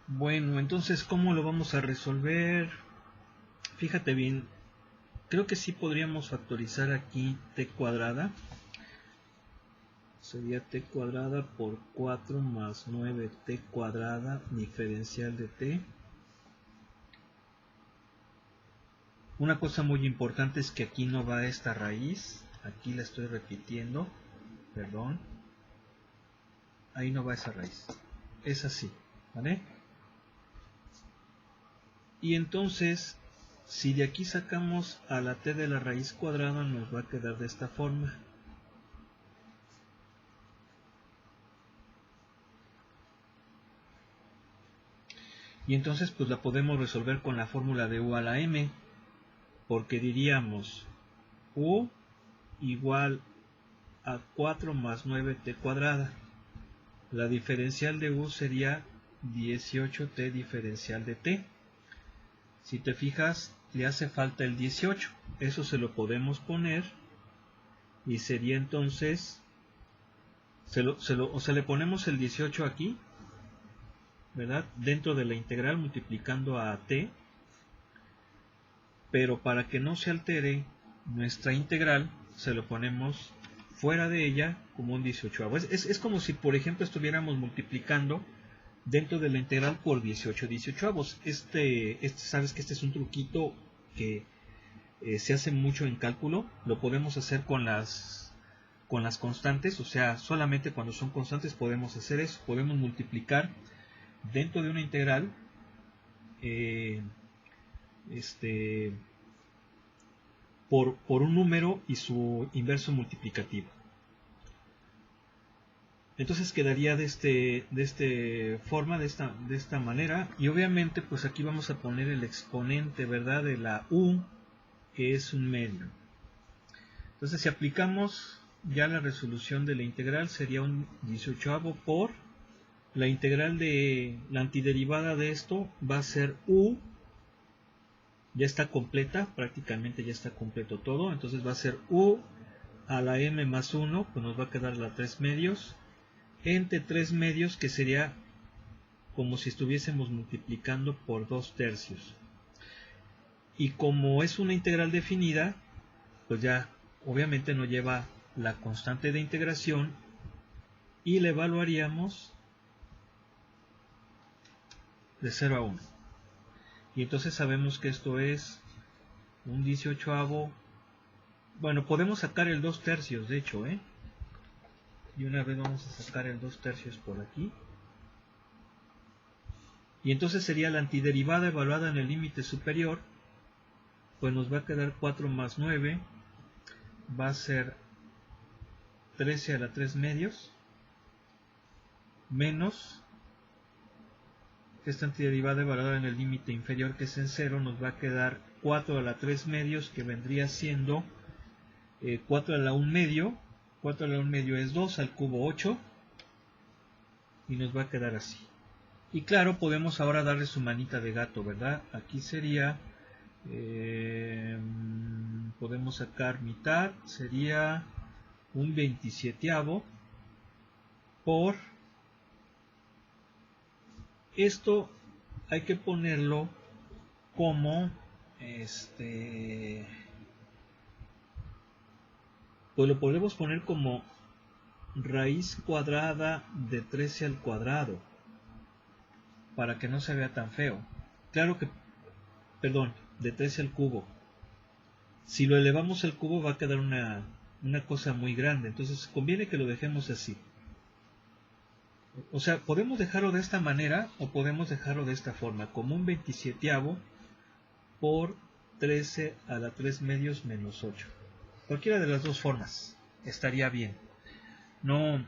Bueno, entonces, ¿cómo lo vamos a resolver? Fíjate bien, creo que sí podríamos factorizar aquí t cuadrada. Sería t cuadrada por 4 más 9t cuadrada diferencial de t. Una cosa muy importante es que aquí no va esta raíz. Aquí la estoy repitiendo. Perdón. Ahí no va esa raíz. Es así, ¿vale? Y entonces, si de aquí sacamos a la t de la raíz cuadrada, nos va a quedar de esta forma. Y entonces pues la podemos resolver con la fórmula de u a la m, porque diríamos u igual a 4 más 9t cuadrada. La diferencial de u sería 18t diferencial de t. Si te fijas, le hace falta el 18. Eso se lo podemos poner y sería entonces, le ponemos el 18 aquí, ¿verdad? Dentro de la integral multiplicando a t, pero para que no se altere nuestra integral, se lo ponemos fuera de ella como un 18avo. Es como si, por ejemplo, estuviéramos multiplicando dentro de la integral por 18avos. Sabes que este es un truquito que se hace mucho en cálculo. Lo podemos hacer con las constantes, o sea, solamente cuando son constantes podemos hacer eso. Podemos multiplicar dentro de una integral por un número y su inverso multiplicativo. Entonces quedaría de esta manera, y obviamente pues aquí vamos a poner el exponente, ¿verdad?, de la u, que es un medio. Entonces si aplicamos ya la resolución de la integral, sería un 18avo por la integral de la antiderivada de esto va a ser u, ya está completa, prácticamente ya está completo todo, entonces va a ser u a la m más 1, pues nos va a quedar la 3 medios, entre 3 medios, que sería como si estuviésemos multiplicando por 2 tercios. Y como es una integral definida, pues ya obviamente no lleva la constante de integración y la evaluaríamos de 0 a 1. Y entonces sabemos que esto es un 18avo. Bueno, podemos sacar el 2 tercios, de hecho, y una vez vamos a sacar el 2 tercios por aquí. Y entonces sería la antiderivada evaluada en el límite superior, pues nos va a quedar 4 más 9, va a ser 13 a la 3 medios, menos esta antiderivada evaluada en el límite inferior, que es en 0, nos va a quedar 4 a la 3 medios, que vendría siendo 4 a la 1 medio. 4 a la 1 medio es 2 al cubo 8, y nos va a quedar así. Y claro, podemos ahora darle su manita de gato, ¿verdad? Aquí sería, podemos sacar mitad, sería un 27avo por, esto hay que ponerlo como, pues lo podemos poner como raíz cuadrada de 13 al cuadrado, para que no se vea tan feo. Claro que, perdón, de 13 al cubo. Si lo elevamos al cubo va a quedar una cosa muy grande, entonces conviene que lo dejemos así. O sea, podemos dejarlo de esta manera o podemos dejarlo de esta forma, como un 27avo por 13 a la 3 medios menos 8. Cualquiera de las dos formas estaría bien. No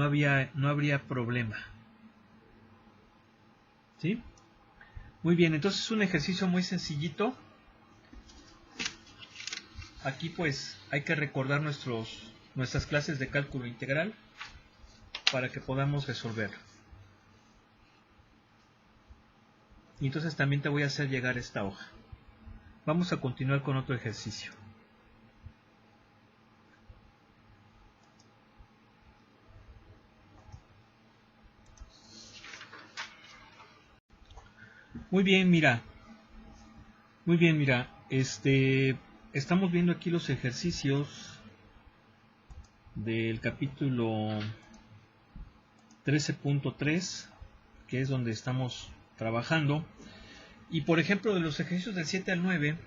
habría problema. ¿Sí? Muy bien, entonces es un ejercicio muy sencillito. Aquí pues hay que recordar nuestras clases de cálculo integral para que podamos resolverlo. Y entonces también te voy a hacer llegar esta hoja. Vamos a continuar con otro ejercicio. Muy bien, mira. Estamos viendo aquí los ejercicios del capítulo 13.3, que es donde estamos trabajando. Y por ejemplo, de los ejercicios del 7 al 9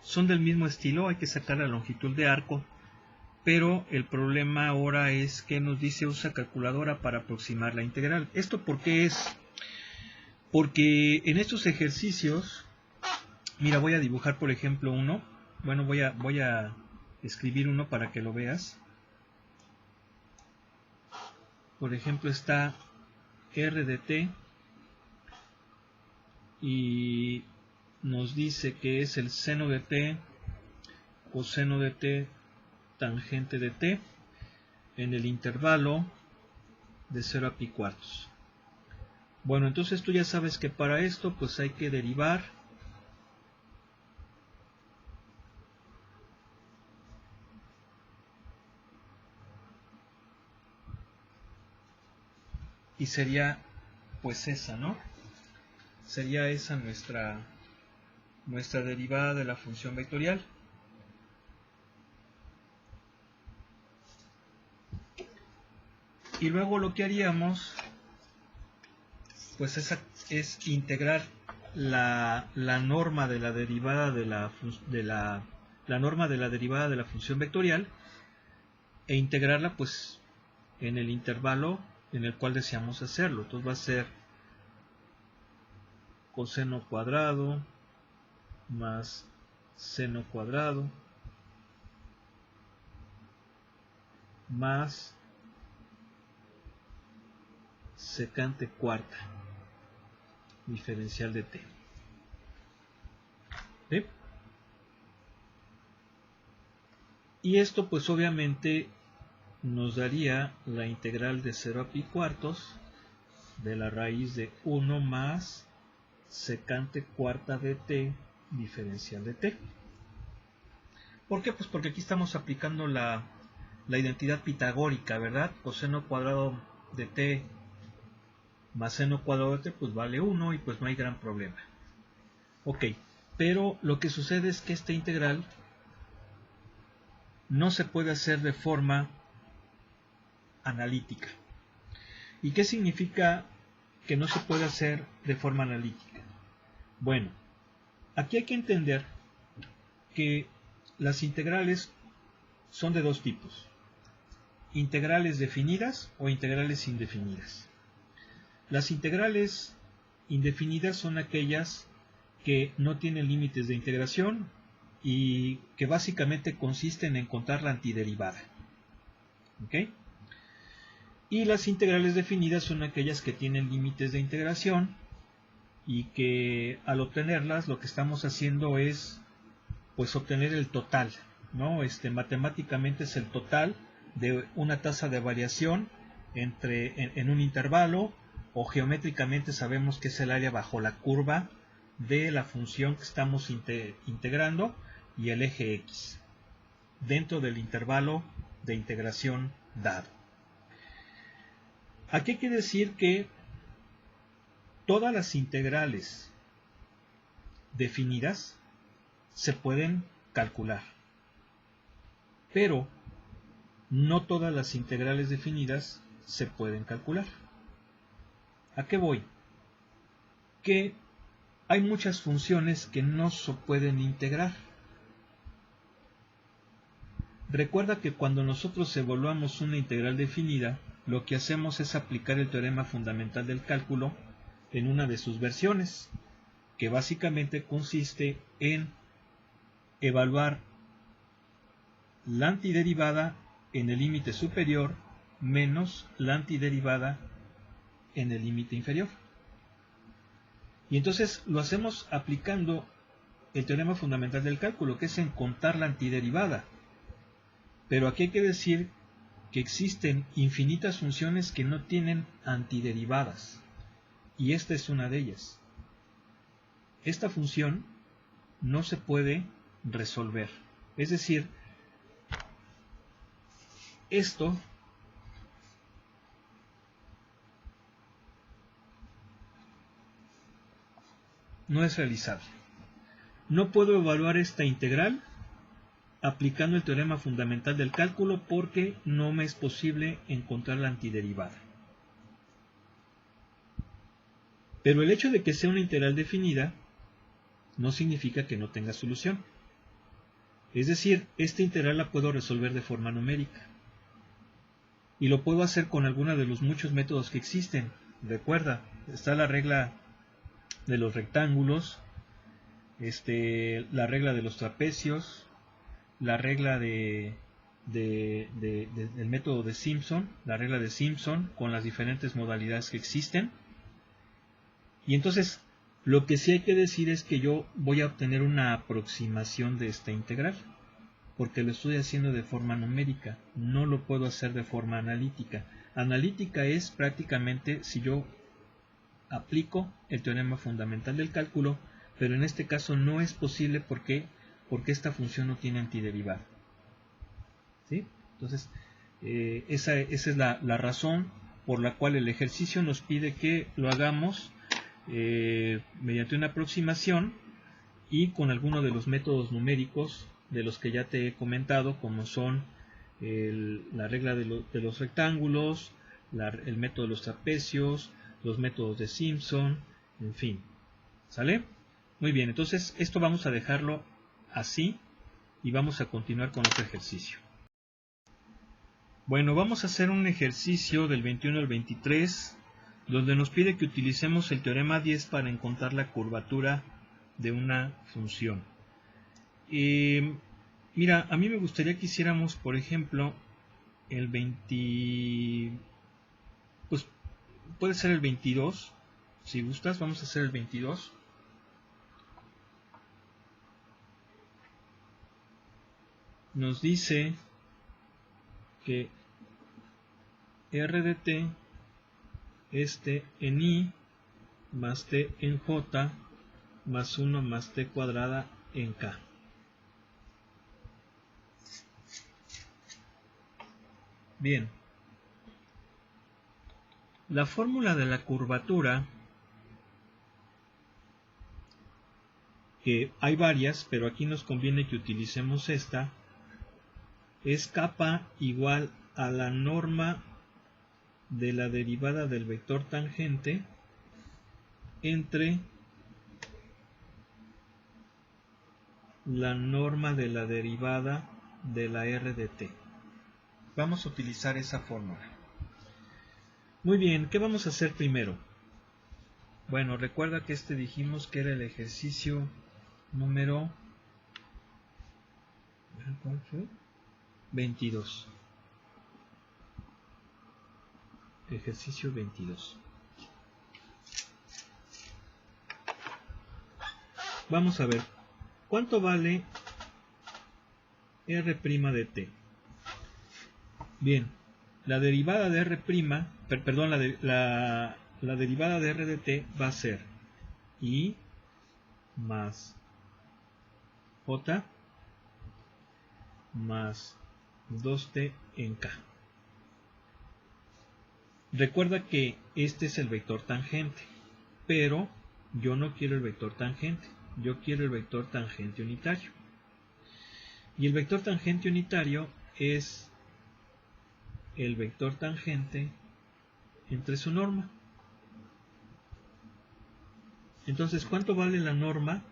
son del mismo estilo, hay que sacar la longitud de arco, pero el problema ahora es que nos dice usa calculadora para aproximar la integral. ¿Esto por qué es? Porque en estos ejercicios, mira, voy a dibujar por ejemplo uno. Bueno, voy a escribir uno para que lo veas. Por ejemplo está r de t y nos dice que es el seno de t, coseno de t, tangente de t en el intervalo de 0 a pi cuartos. Bueno, entonces tú ya sabes que para esto pues hay que derivar y sería pues esa, ¿no? Sería esa nuestra derivada de la función vectorial. Y luego lo que haríamos pues es integrar la norma de la derivada de la norma de la derivada de la función vectorial e integrarla pues en el intervalo en el cual deseamos hacerlo. Entonces va a ser coseno cuadrado más seno cuadrado más secante cuarta diferencial de t. ¿Sí? Y esto pues obviamente nos daría la integral de 0 a pi cuartos de la raíz de 1 más secante cuarta de t diferencial de t. ¿Por qué? Pues porque aquí estamos aplicando la identidad pitagórica, ¿verdad? Coseno cuadrado de t más seno cuadrado de t pues vale 1 y pues no hay gran problema. Ok, pero lo que sucede es que esta integral no se puede hacer de forma analítica. ¿Y qué significa que no se puede hacer de forma analítica? Bueno, aquí hay que entender que las integrales son de dos tipos: integrales definidas o integrales indefinidas. Las integrales indefinidas son aquellas que no tienen límites de integración y que básicamente consisten en contar la antiderivada. ¿Ok? Y las integrales definidas son aquellas que tienen límites de integración y que al obtenerlas lo que estamos haciendo es pues obtener el total, ¿no? Matemáticamente es el total de una tasa de variación en un intervalo, o geométricamente sabemos que es el área bajo la curva de la función que estamos integrando y el eje x dentro del intervalo de integración dado. Aquí hay que decir que todas las integrales definidas se pueden calcular, pero no todas las integrales definidas se pueden calcular. ¿A qué voy? Que hay muchas funciones que no se pueden integrar. Recuerda que cuando nosotros evaluamos una integral definida, lo que hacemos es aplicar el teorema fundamental del cálculo en una de sus versiones, que básicamente consiste en evaluar la antiderivada en el límite superior menos la antiderivada en el límite inferior. Y entonces lo hacemos aplicando el teorema fundamental del cálculo, que es en contar la antiderivada. Pero aquí hay que decir que existen infinitas funciones que no tienen antiderivadas, y esta es una de ellas. Esta función no se puede resolver. Es decir, esto no es realizable. No puedo evaluar esta integral aplicando el teorema fundamental del cálculo porque no me es posible encontrar la antiderivada. Pero el hecho de que sea una integral definida no significa que no tenga solución. Es decir, esta integral la puedo resolver de forma numérica. Y lo puedo hacer con alguno de los muchos métodos que existen. Recuerda, está la regla de los rectángulos, la regla de los trapecios, la regla del método de Simpson, la regla de Simpson con las diferentes modalidades que existen. Y entonces lo que sí hay que decir es que yo voy a obtener una aproximación de esta integral, porque lo estoy haciendo de forma numérica, no lo puedo hacer de forma analítica. Analítica es prácticamente si yo aplico el teorema fundamental del cálculo, pero en este caso no es posible porque esta función no tiene antiderivada. ¿Sí? Entonces, esa es la razón por la cual el ejercicio nos pide que lo hagamos mediante una aproximación y con alguno de los métodos numéricos de los que ya te he comentado, como son la regla de los rectángulos, el método de los trapecios, los métodos de Simpson, en fin. ¿Sale? Muy bien, entonces esto vamos a dejarlo así y vamos a continuar con otro ejercicio. Bueno, vamos a hacer un ejercicio del 21 al 23 donde nos pide que utilicemos el teorema 10 para encontrar la curvatura de una función. Mira, a mí me gustaría que hiciéramos, por ejemplo, el 20, pues puede ser el 22, si gustas, vamos a hacer el 22. Nos dice que r de t es t en i más t en j más 1 más t cuadrada en k. Bien, la fórmula de la curvatura, que hay varias, pero aquí nos conviene que utilicemos esta, es kappa igual a la norma de la derivada del vector tangente entre la norma de la derivada de la r de t. Vamos a utilizar esa fórmula. Muy bien, ¿qué vamos a hacer primero? Bueno, recuerda que dijimos que era el ejercicio número 22. Ejercicio 22. Vamos a ver, ¿cuánto vale r' de t? Bien, la derivada de r', perdón, la derivada de r de t va a ser i más j más 2t en k. Recuerda que este es el vector tangente, pero yo no quiero el vector tangente, yo quiero el vector tangente unitario. Y el vector tangente unitario es el vector tangente entre su norma. Entonces, ¿cuánto vale la norma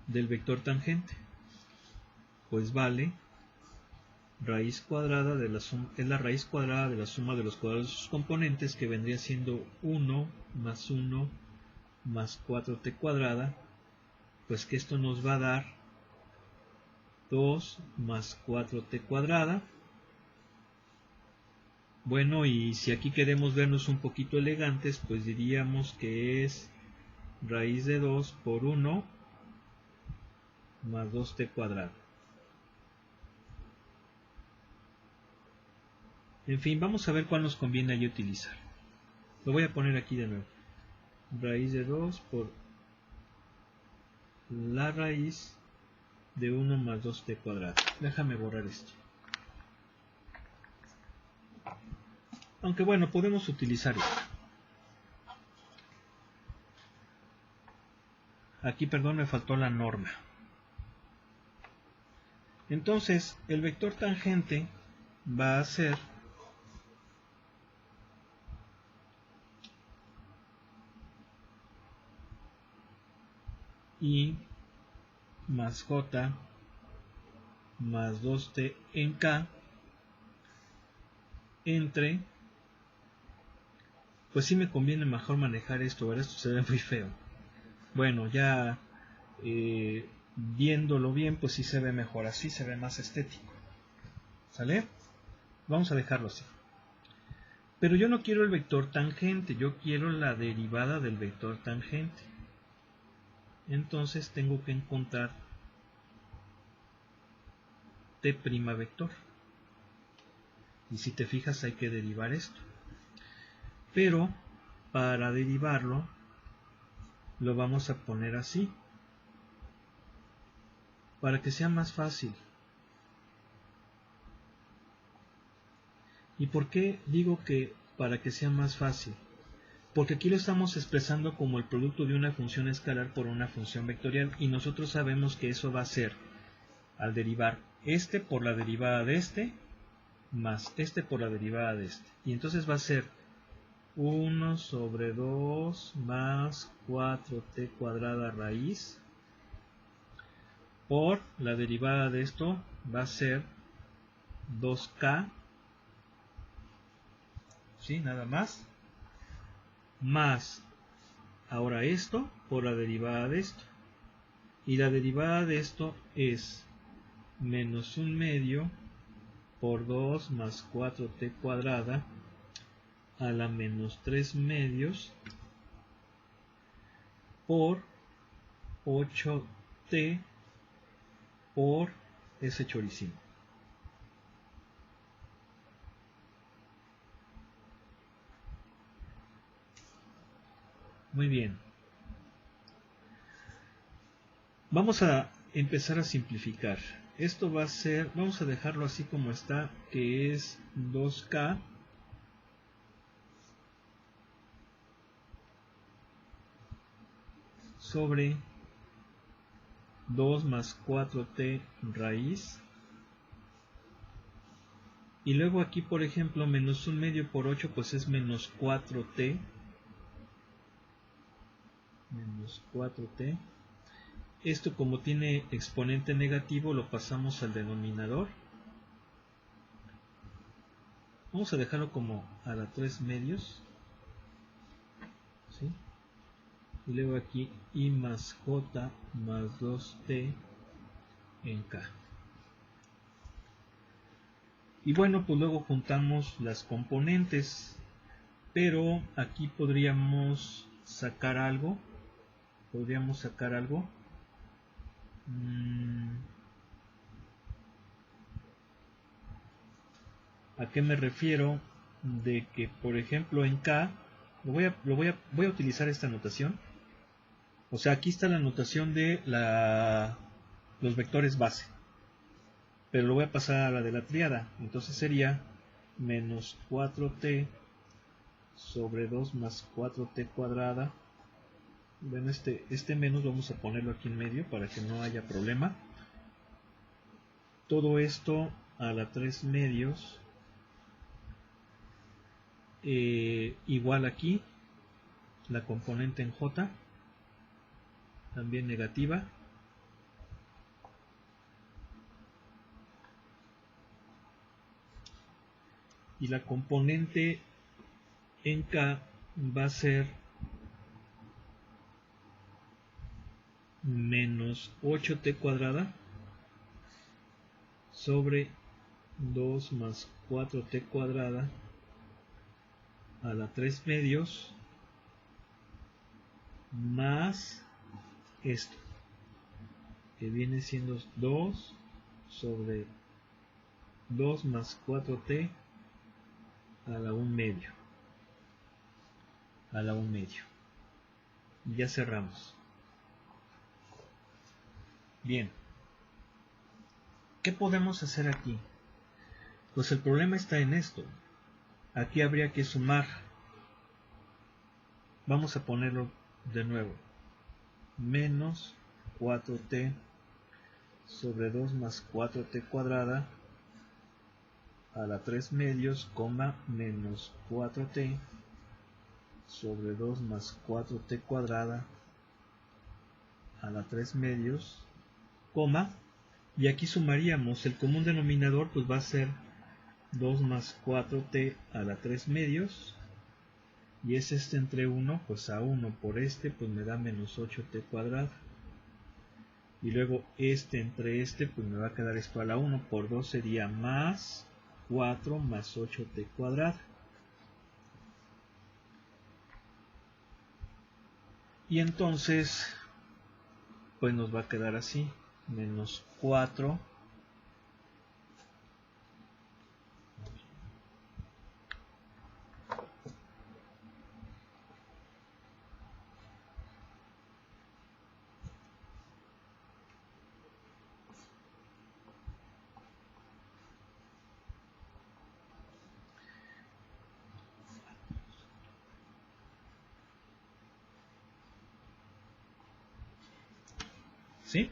del vector tangente? Pues vale raíz cuadrada de la suma, es la raíz cuadrada de la suma de los cuadrados de sus componentes, que vendría siendo 1 más 1 más 4t cuadrada, pues que esto nos va a dar 2 más 4t cuadrada. Bueno, y si aquí queremos vernos un poquito elegantes, pues diríamos que es raíz de 2 por 1 más 2t cuadrado. En fin, vamos a ver cuál nos conviene ahí utilizar. Lo voy a poner aquí de nuevo. Raíz de 2 por la raíz de 1 más 2t cuadrado. Déjame borrar esto. Aunque bueno, podemos utilizar esto. Aquí, perdón, me faltó la norma. Entonces, el vector tangente va a ser I más J más 2t en K entre, pues sí me conviene mejor manejar esto, ¿verdad? Esto se ve muy feo. Bueno, ya viéndolo bien, pues sí se ve mejor, así se ve más estético. ¿Sale? Vamos a dejarlo así. Pero yo no quiero el vector tangente, yo quiero la derivada del vector tangente. Entonces tengo que encontrar t' vector. Y si te fijas hay que derivar esto. Pero para derivarlo lo vamos a poner así, para que sea más fácil. ¿Y por qué digo que para que sea más fácil? Porque aquí lo estamos expresando como el producto de una función escalar por una función vectorial, y nosotros sabemos que eso va a ser, al derivar este por la derivada de este, más este por la derivada de este. Y entonces va a ser 1 sobre 2 más 4t cuadrada raíz por la derivada de esto va a ser 2k, ¿sí? Nada más, más ahora esto por la derivada de esto, y la derivada de esto es menos 1/2 por 2 más 4t cuadrada a la menos 3/2 por 8t por ese choricín. Muy bien. Vamos a empezar a simplificar. Esto va a ser, vamos a dejarlo así como está, que es 2k sobre 2 más 4t raíz. Y luego aquí, por ejemplo, menos 1/2 por 8, pues es menos 4t. Menos 4t. Esto, como tiene exponente negativo, lo pasamos al denominador. Vamos a dejarlo como a la 3/2. ¿Sí? Y luego aquí I más J más 2t en K. Y bueno, pues luego juntamos las componentes. Pero aquí podríamos sacar algo. ¿A qué me refiero? De que, por ejemplo, en K, voy a utilizar esta notación. O sea, aquí está la notación de los vectores base. Pero lo voy a pasar a la de la tríada. Entonces sería menos 4t sobre 2 más 4t cuadrada. Bueno, este menos vamos a ponerlo aquí en medio para que no haya problema. Todo esto a la 3 medios igual aquí la componente en J también negativa, y la componente en K va a ser menos 8t cuadrada sobre 2 más 4t cuadrada a la 3 medios más esto, que viene siendo 2 sobre 2 más 4t a la 1 medio. A la 1 medio. Y ya cerramos. Bien. ¿Qué podemos hacer aquí? Pues el problema está en esto. Aquí habría que sumar. Vamos a ponerlo de nuevo. Menos 4t sobre 2 más 4t cuadrada a la 3 medios, coma, menos 4t sobre 2 más 4t cuadrada a la 3 medios, coma, y aquí sumaríamos, el común denominador pues va a ser 2 más 4t a la 3 medios, y es este entre 1, pues a 1 por este, pues me da menos 8t cuadrada, y luego este entre este, pues me va a quedar esto a la 1, por 2 sería más 4 más 8t cuadrada. Y entonces, pues nos va a quedar así, menos 4 ¿sí?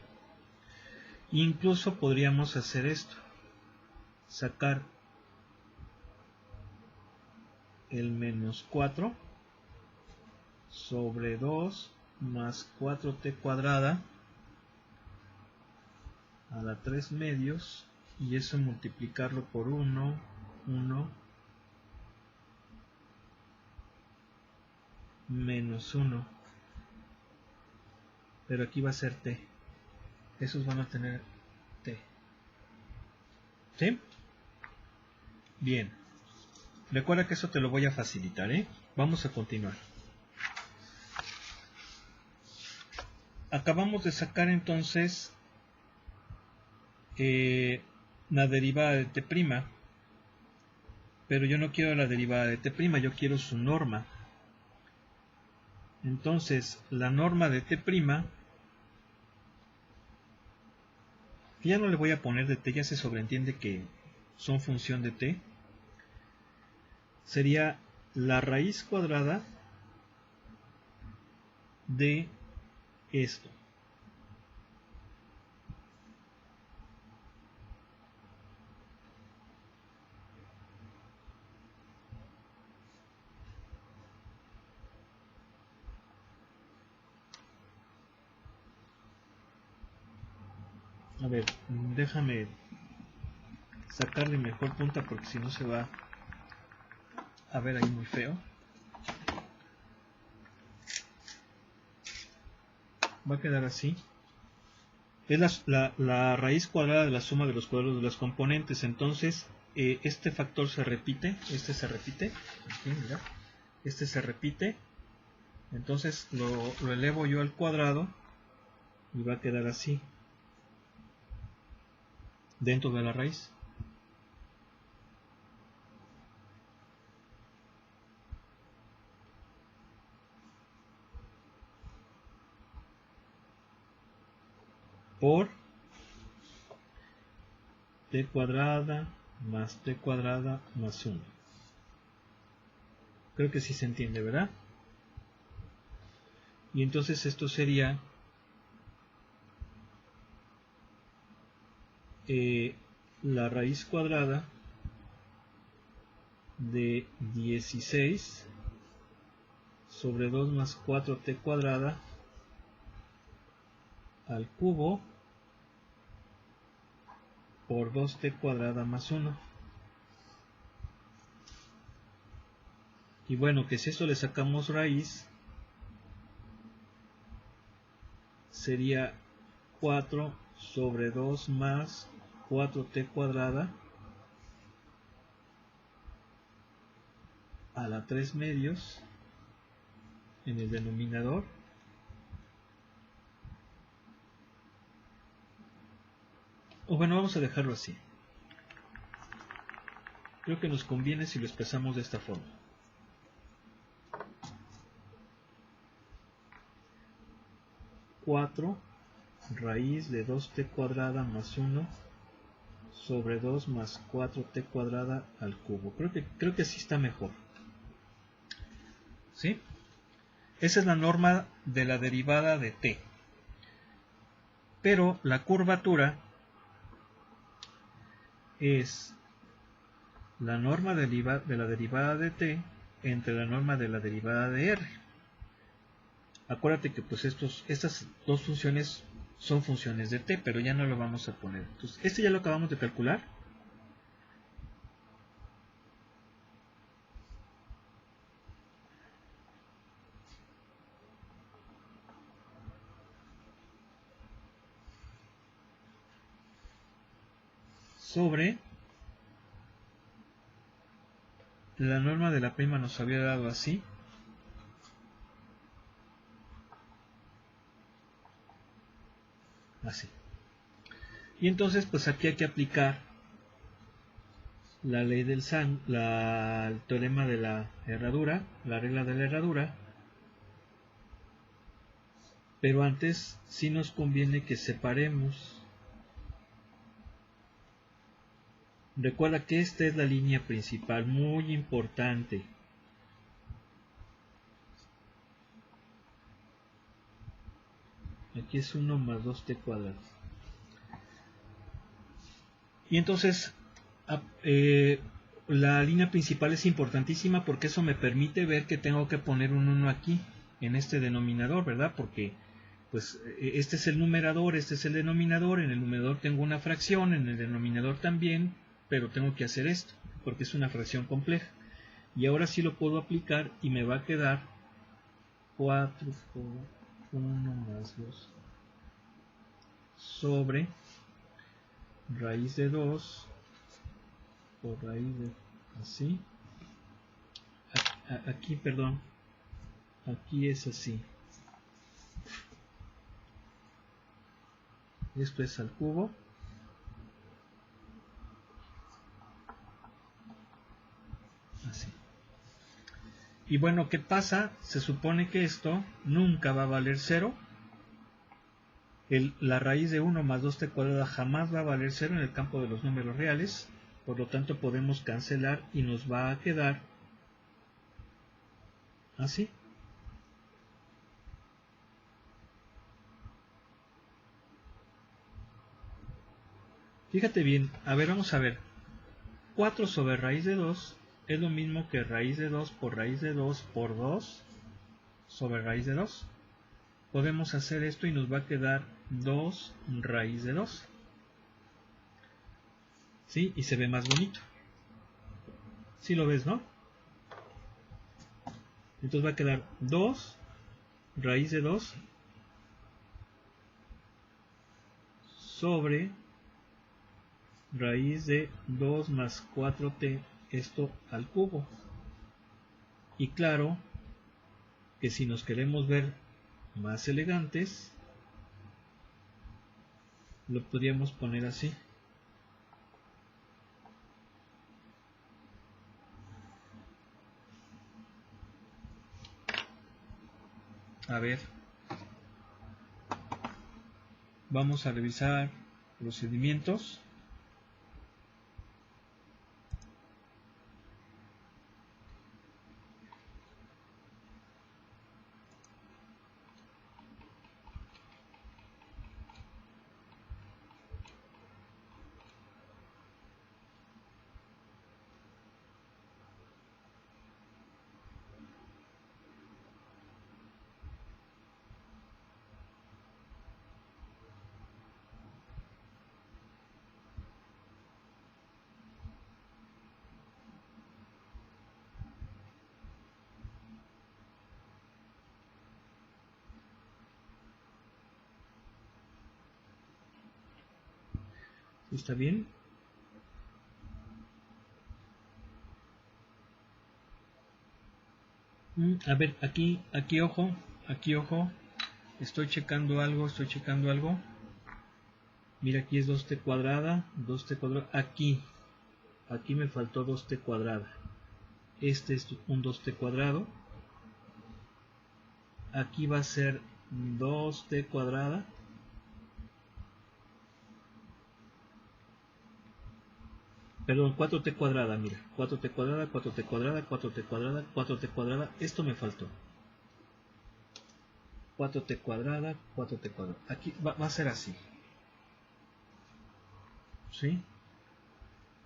Incluso podríamos hacer esto, sacar el menos 4 sobre 2 más 4t cuadrada a la 3 medios, y eso multiplicarlo por 1, 1, menos 1, pero aquí va a ser t, esos van a tener t, ¿sí? Bien, recuerda que eso te lo voy a facilitar, ¿eh? Vamos a continuar. Acabamos de sacar entonces la derivada de t', pero yo no quiero la derivada de t', yo quiero su norma. Entonces, la norma de t', ya no le voy a poner de t, ya se sobreentiende que son función de t, sería la raíz cuadrada de esto. A ver, déjame sacarle mejor punta porque si no se va a ver ahí muy feo. Va a quedar así. Es la raíz cuadrada de la suma de los cuadrados de las componentes. Entonces, este factor se repite. Este se repite. Aquí, mira. Este se repite. Entonces lo elevo yo al cuadrado. Y va a quedar así. Dentro de la raíz. Por t cuadrada más t cuadrada más 1. Creo que sí se entiende, ¿verdad? Y entonces esto sería la raíz cuadrada de 16 sobre 2 más 4t cuadrada al cubo por 2t cuadrada más 1. Y bueno, que si esto le sacamos raíz, sería 4 sobre 2 más 4t cuadrada a la 3 medios en el denominador, o bueno, vamos a dejarlo así. Creo que nos conviene si lo expresamos de esta forma. 4 raíz de 2t cuadrada más 1 sobre 2 más 4t cuadrada al cubo. Creo que así está mejor. ¿Sí? Esa es la norma de la derivada de t. Pero la curvatura es la norma de la derivada de t entre la norma de la derivada de r. Acuérdate que pues estas dos funciones son funciones de t, pero ya no lo vamos a poner. Entonces, este ya lo acabamos de calcular. Sobre la norma de la prima nos había dado así. Así. Y entonces pues aquí hay que aplicar la ley del el teorema de la herradura, la regla de la herradura. Pero antes sí nos conviene que separemos. Recuerda que esta es la línea principal, muy importante. Aquí es 1 más 2t cuadrado. Y entonces la línea principal es importantísima porque eso me permite ver que tengo que poner un 1 aquí, en este denominador, ¿verdad? Porque pues este es el numerador, este es el denominador, en el numerador tengo una fracción, en el denominador también, pero tengo que hacer esto, porque es una fracción compleja. Y ahora sí lo puedo aplicar y me va a quedar 4 por 1 más 2 sobre raíz de 2 por raíz de así. Aquí, perdón, aquí es así. Esto es al cubo. Así. Y bueno, ¿qué pasa? Se supone que esto nunca va a valer 0. La raíz de 1 más 2t cuadrada jamás va a valer 0 en el campo de los números reales. Por lo tanto podemos cancelar y nos va a quedar así. Fíjate bien, a ver, vamos a ver. 4 sobre raíz de 2 es lo mismo que raíz de 2 por raíz de 2 por 2 sobre raíz de 2. Podemos hacer esto y nos va a quedar 2 raíz de 2. ¿Sí? Y se ve más bonito. ¿Sí lo ves, no? Entonces va a quedar 2 raíz de 2 sobre raíz de 2 más 4t, esto al cubo. Y claro que si nos queremos ver más elegantes, lo podríamos poner así. A ver, vamos a revisar procedimientos. ¿Está bien? A ver, aquí ojo, estoy checando algo, mira, aquí es 2t cuadrada, aquí me faltó 2t cuadrada, este es un 2t cuadrado, aquí va a ser 2t cuadrada, perdón, 4t cuadrada, mira, 4t cuadrada, 4t cuadrada, 4t cuadrada, 4t cuadrada, esto me faltó. 4t cuadrada, 4t cuadrada. Aquí va a ser así. ¿Sí?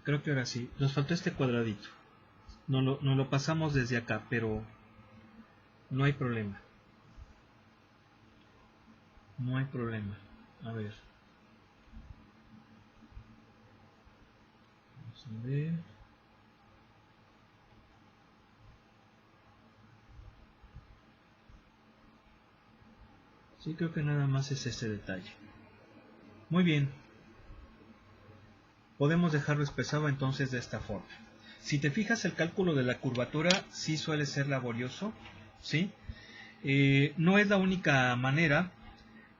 Creo que ahora sí. Nos faltó este cuadradito. No lo pasamos desde acá, pero no hay problema. No hay problema. A ver. Vamos a ver. Sí, creo que nada más es ese detalle. Muy bien. Podemos dejarlo expresado entonces de esta forma. Si te fijas, el cálculo de la curvatura sí suele ser laborioso, ¿sí? No es la única manera.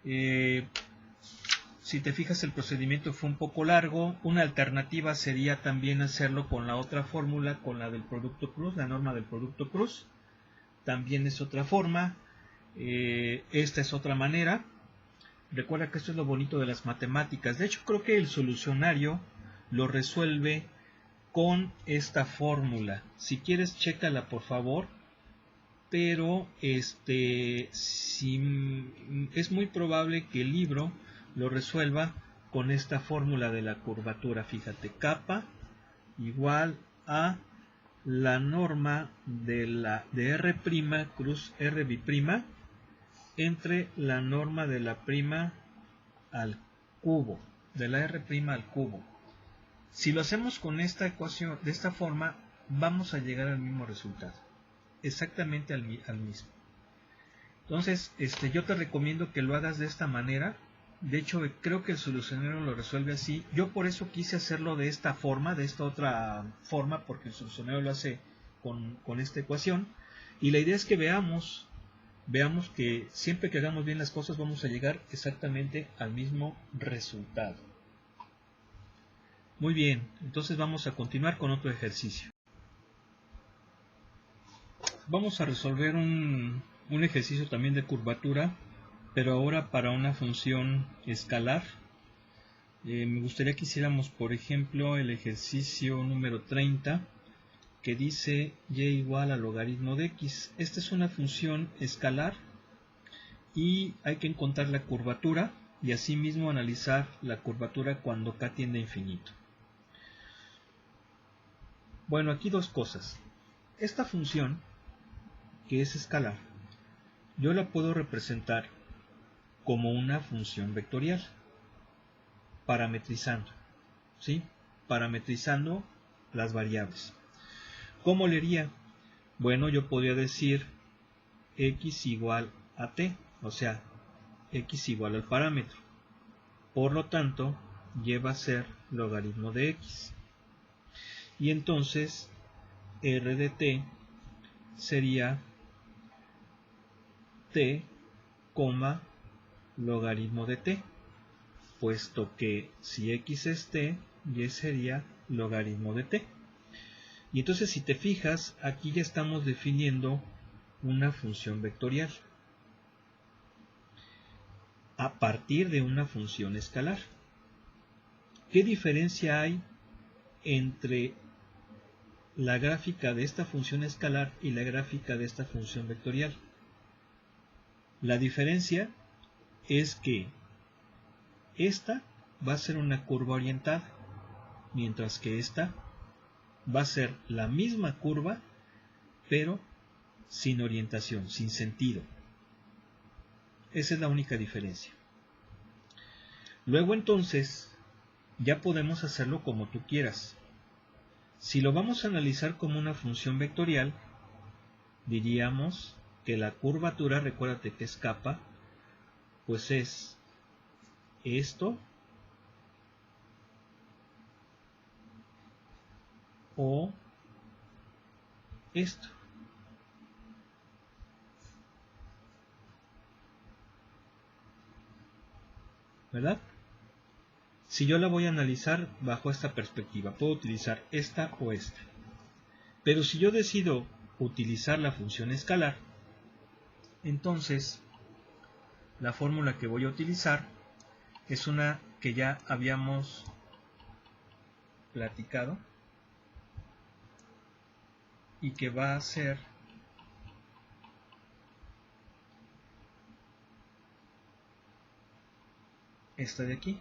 Si te fijas, el procedimiento fue un poco largo. Una alternativa sería también hacerlo con la otra fórmula, con la del producto cruz, la norma del producto cruz. También es otra forma. Esta es otra manera. Recuerda que esto es lo bonito de las matemáticas. De hecho, creo que el solucionario lo resuelve con esta fórmula. Si quieres, chécala por favor. Pero si, es muy probable que el libro lo resuelva con esta fórmula de la curvatura. Fíjate, kappa igual a la norma de R' cruz R biprima entre la norma de la prima al cubo, de la R' al cubo. Si lo hacemos con esta ecuación, de esta forma, vamos a llegar al mismo resultado. Exactamente al mismo. Entonces, yo te recomiendo que lo hagas de esta manera. De hecho, creo que el solucionario lo resuelve así. Yo por eso quise hacerlo de esta forma, de esta otra forma, porque el solucionario lo hace con esta ecuación. Y la idea es que veamos que siempre que hagamos bien las cosas vamos a llegar exactamente al mismo resultado. Muy bien, entonces vamos a continuar con otro ejercicio. Vamos a resolver un ejercicio también de curvatura, pero ahora para una función escalar. Me gustaría que hiciéramos, por ejemplo, el ejercicio número 30, que dice y igual al logaritmo de x. Esta es una función escalar y hay que encontrar la curvatura y asimismo analizar la curvatura cuando k tiende a infinito. Bueno, aquí dos cosas. Esta función, que es escalar, yo la puedo representar como una función vectorial, parametrizando, ¿sí? Parametrizando las variables. ¿Cómo le haría? Bueno, yo podría decir x igual a t, o sea, x igual al parámetro. Por lo tanto, lleva a ser logaritmo de x. Y entonces, r de t sería t, logaritmo de t, puesto que si x es t, y sería logaritmo de t. Y entonces, si te fijas, aquí ya estamos definiendo una función vectorial a partir de una función escalar. ¿Qué diferencia hay entre la gráfica de esta función escalar y la gráfica de esta función vectorial? La diferencia es que esta va a ser una curva orientada, mientras que esta va a ser la misma curva, pero sin orientación, sin sentido. Esa es la única diferencia. Luego entonces, ya podemos hacerlo como tú quieras. Si lo vamos a analizar como una función vectorial, diríamos que la curvatura, recuérdate que es kappa, pues es esto o esto. ¿Verdad? Si yo la voy a analizar bajo esta perspectiva, puedo utilizar esta o esta. Pero si yo decido utilizar la función escalar, entonces la fórmula que voy a utilizar es una que ya habíamos platicado y que va a ser esta de aquí.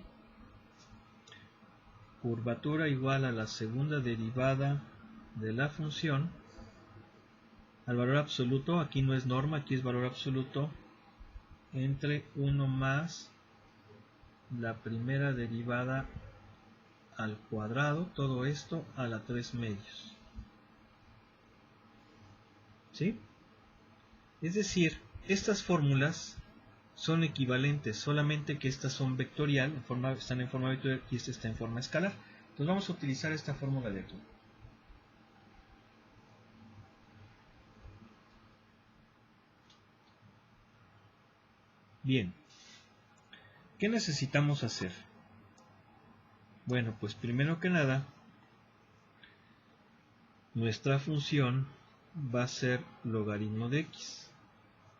Curvatura igual a la segunda derivada de la función al valor absoluto, aquí no es norma, aquí es valor absoluto, entre 1 más la primera derivada al cuadrado, todo esto a la 3 medios. ¿Sí? Es decir, estas fórmulas son equivalentes, solamente que estas son vectorial, están en forma vectorial y esta está en forma escalar. Entonces vamos a utilizar esta fórmula de aquí. Bien, ¿qué necesitamos hacer? Bueno, pues primero que nada, nuestra función va a ser logaritmo de x.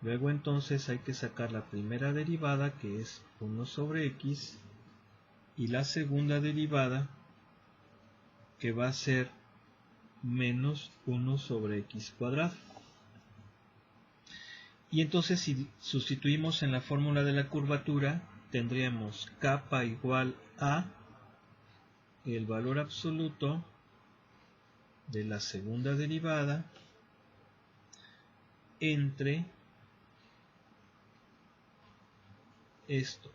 Luego entonces hay que sacar la primera derivada, que es 1 sobre x, y la segunda derivada, que va a ser menos 1 sobre x cuadrado. Y entonces si sustituimos en la fórmula de la curvatura, tendríamos kappa igual a el valor absoluto de la segunda derivada entre esto.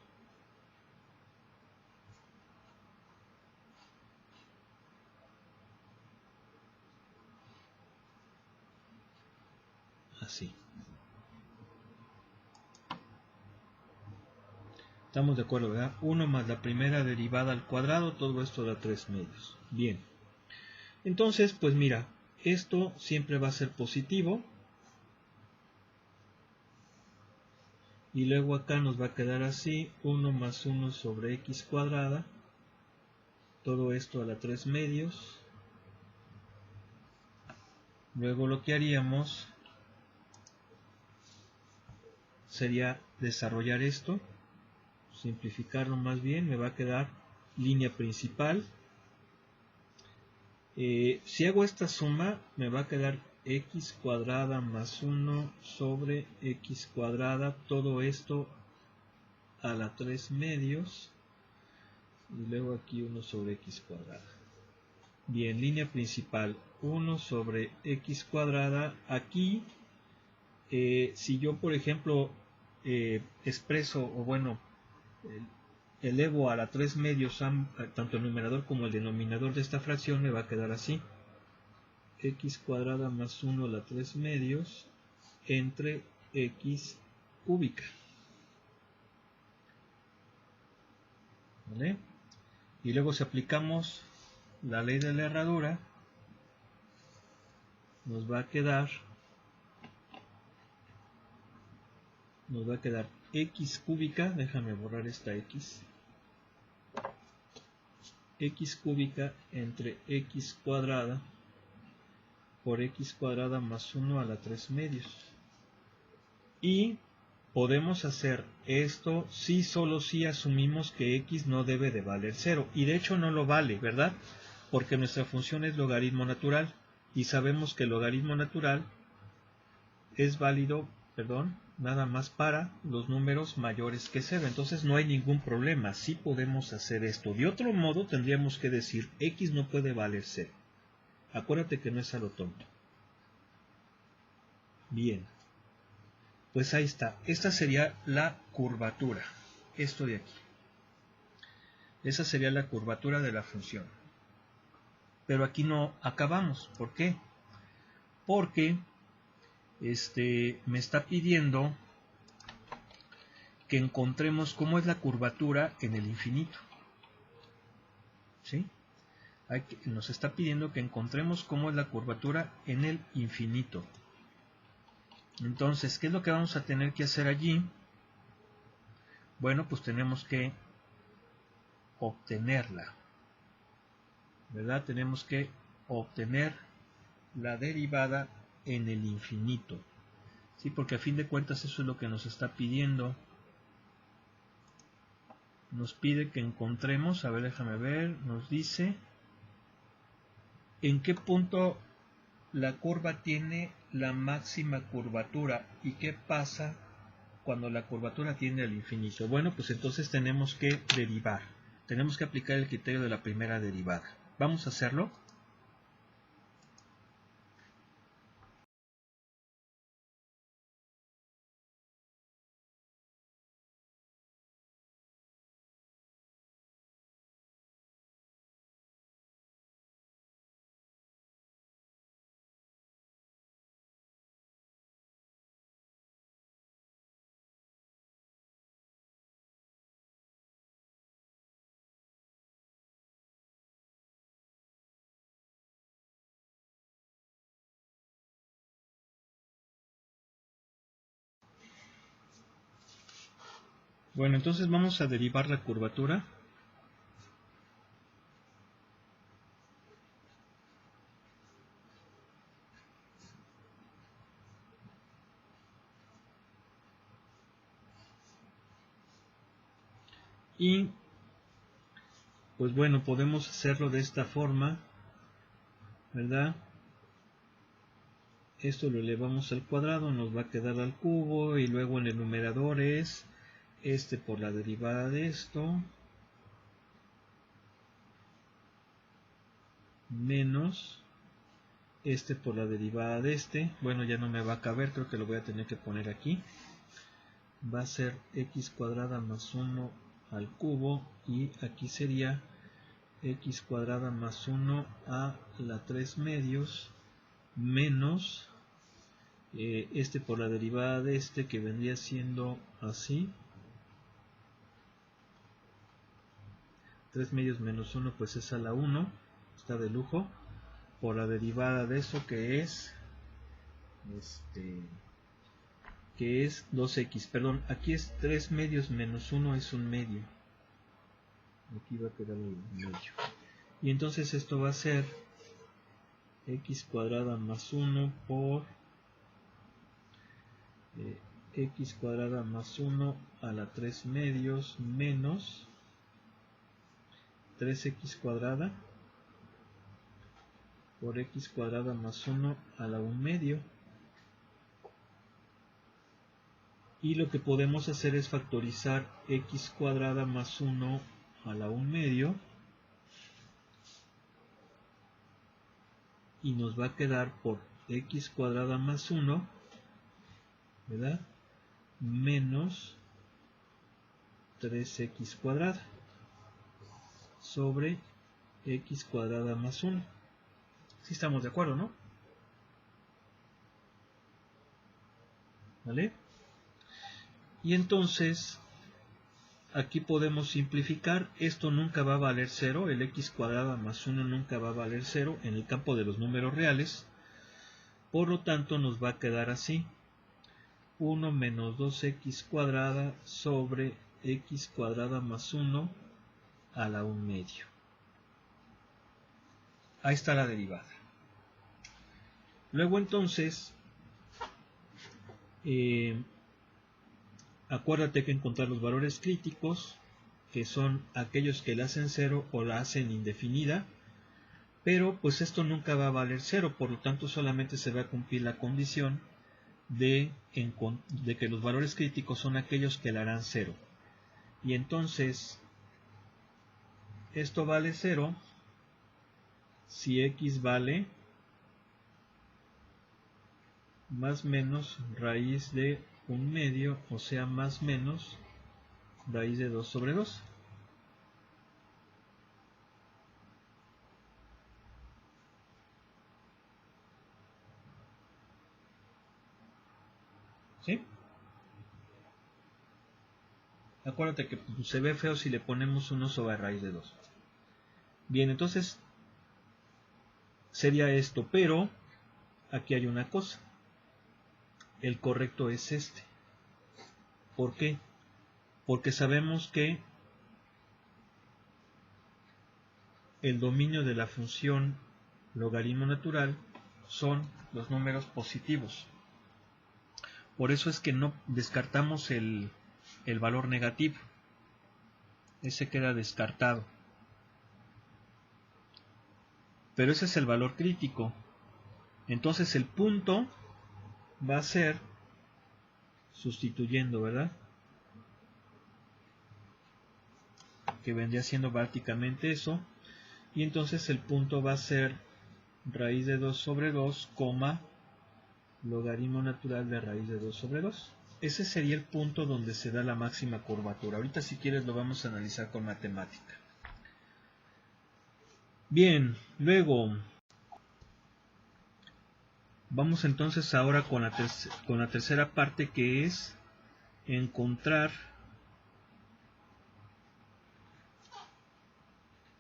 Así. Estamos de acuerdo, ¿verdad? 1 más la primera derivada al cuadrado, todo esto da 3 medios. Bien. Entonces, pues mira, esto siempre va a ser positivo. Y luego acá nos va a quedar así, 1 más 1 sobre x cuadrada. Todo esto a la 3 medios. Luego lo que haríamos sería desarrollar esto. Simplificarlo más bien, me va a quedar línea principal. Si hago esta suma, me va a quedar x cuadrada más 1 sobre x cuadrada, todo esto a la 3 medios, y luego aquí 1 sobre x cuadrada. Bien, línea principal, 1 sobre x cuadrada. Aquí, si yo por ejemplo expreso, o bueno, elevo a la 3 medios tanto el numerador como el denominador de esta fracción, me va a quedar así: x cuadrada más 1 a la 3 medios entre x cúbica. ¿Vale? Y luego si aplicamos la ley de la herradura, nos va a quedar x cúbica, déjame borrar esta x cúbica entre x cuadrada por x cuadrada más 1 a la 3 medios. Y podemos hacer esto si solo si asumimos que x no debe de valer 0. Y de hecho no lo vale, ¿verdad? Porque nuestra función es logaritmo natural. Y sabemos que el logaritmo natural es válido, nada más para los números mayores que 0. Entonces no hay ningún problema, sí podemos hacer esto. De otro modo tendríamos que decir x no puede valer 0. Acuérdate que no es a lo tonto. Bien, pues ahí está. Esta sería la curvatura. Esto de aquí. Esa sería la curvatura de la función. Pero aquí no acabamos. ¿Por qué? Porque me está pidiendo que encontremos cómo es la curvatura en el infinito. ¿Sí? nos está pidiendo que encontremos cómo es la curvatura en el infinito. Entonces, ¿qué es lo que vamos a tener que hacer allí? Bueno, pues tenemos que obtenerla, ¿verdad? Tenemos que obtener la derivada en el infinito, ¿sí? Porque a fin de cuentas eso es lo que nos está pidiendo. Nos pide que encontremos, a ver, déjame ver, nos dice en qué punto la curva tiene la máxima curvatura y qué pasa cuando la curvatura tiende al infinito. Bueno, pues entonces tenemos que derivar, tenemos que aplicar el criterio de la primera derivada. Vamos a hacerlo. Bueno, entonces vamos a derivar la curvatura. Y pues bueno, podemos hacerlo de esta forma, ¿verdad? Esto lo elevamos al cuadrado, nos va a quedar al cubo, y luego en el numerador es este por la derivada de esto, menos este por la derivada de este. Bueno, ya no me va a caber, creo que lo voy a tener que poner aquí. Va a ser x cuadrada más 1 al cubo, y aquí sería x cuadrada más 1 a la 3 medios menos este por la derivada de este, que vendría siendo así, 3 medios menos 1 pues es a la 1, está de lujo, por la derivada de eso que es 2x, perdón, aquí es 3 medios menos 1 es un medio, aquí va a quedar el medio, y entonces esto va a ser x cuadrada más 1 por x cuadrada más 1 a la 3 medios menos 3x cuadrada por x cuadrada más 1 a la 1 medio. Y lo que podemos hacer es factorizar x cuadrada más 1 a la 1 medio, y nos va a quedar por x cuadrada más 1, ¿verdad? Menos 3x cuadrada sobre x cuadrada más 1. ¿Sí estamos de acuerdo, no? ¿Vale? Y entonces aquí podemos simplificar. Esto nunca va a valer 0, el x cuadrada más 1 nunca va a valer 0 en el campo de los números reales. Por lo tanto nos va a quedar así: 1 menos 2x cuadrada sobre x cuadrada más 1 a la 1 medio. Ahí está la derivada. Luego entonces, acuérdate que encontrar los valores críticos, que son aquellos que la hacen 0 o la hacen indefinida, pero pues esto nunca va a valer 0, por lo tanto solamente se va a cumplir la condición de que los valores críticos son aquellos que la harán 0. Y entonces esto vale 0 si x vale más menos raíz de 1 medio, o sea, más menos raíz de 2 sobre 2. ¿Sí? Acuérdate que se ve feo si le ponemos 1 sobre raíz de 2. Bien, entonces sería esto, pero aquí hay una cosa. El correcto es este. ¿Por qué? Porque sabemos que el dominio de la función logaritmo natural son los números positivos. Por eso es que no descartamos el valor negativo. Ese queda descartado. Pero ese es el valor crítico. Entonces el punto va a ser sustituyendo, ¿verdad? Que vendría siendo prácticamente eso. Y entonces el punto va a ser raíz de 2 sobre 2, coma, logaritmo natural de raíz de 2 sobre 2. Ese sería el punto donde se da la máxima curvatura. Ahorita si quieres lo vamos a analizar con matemática. Bien, luego vamos entonces ahora con la tercera parte, que es encontrar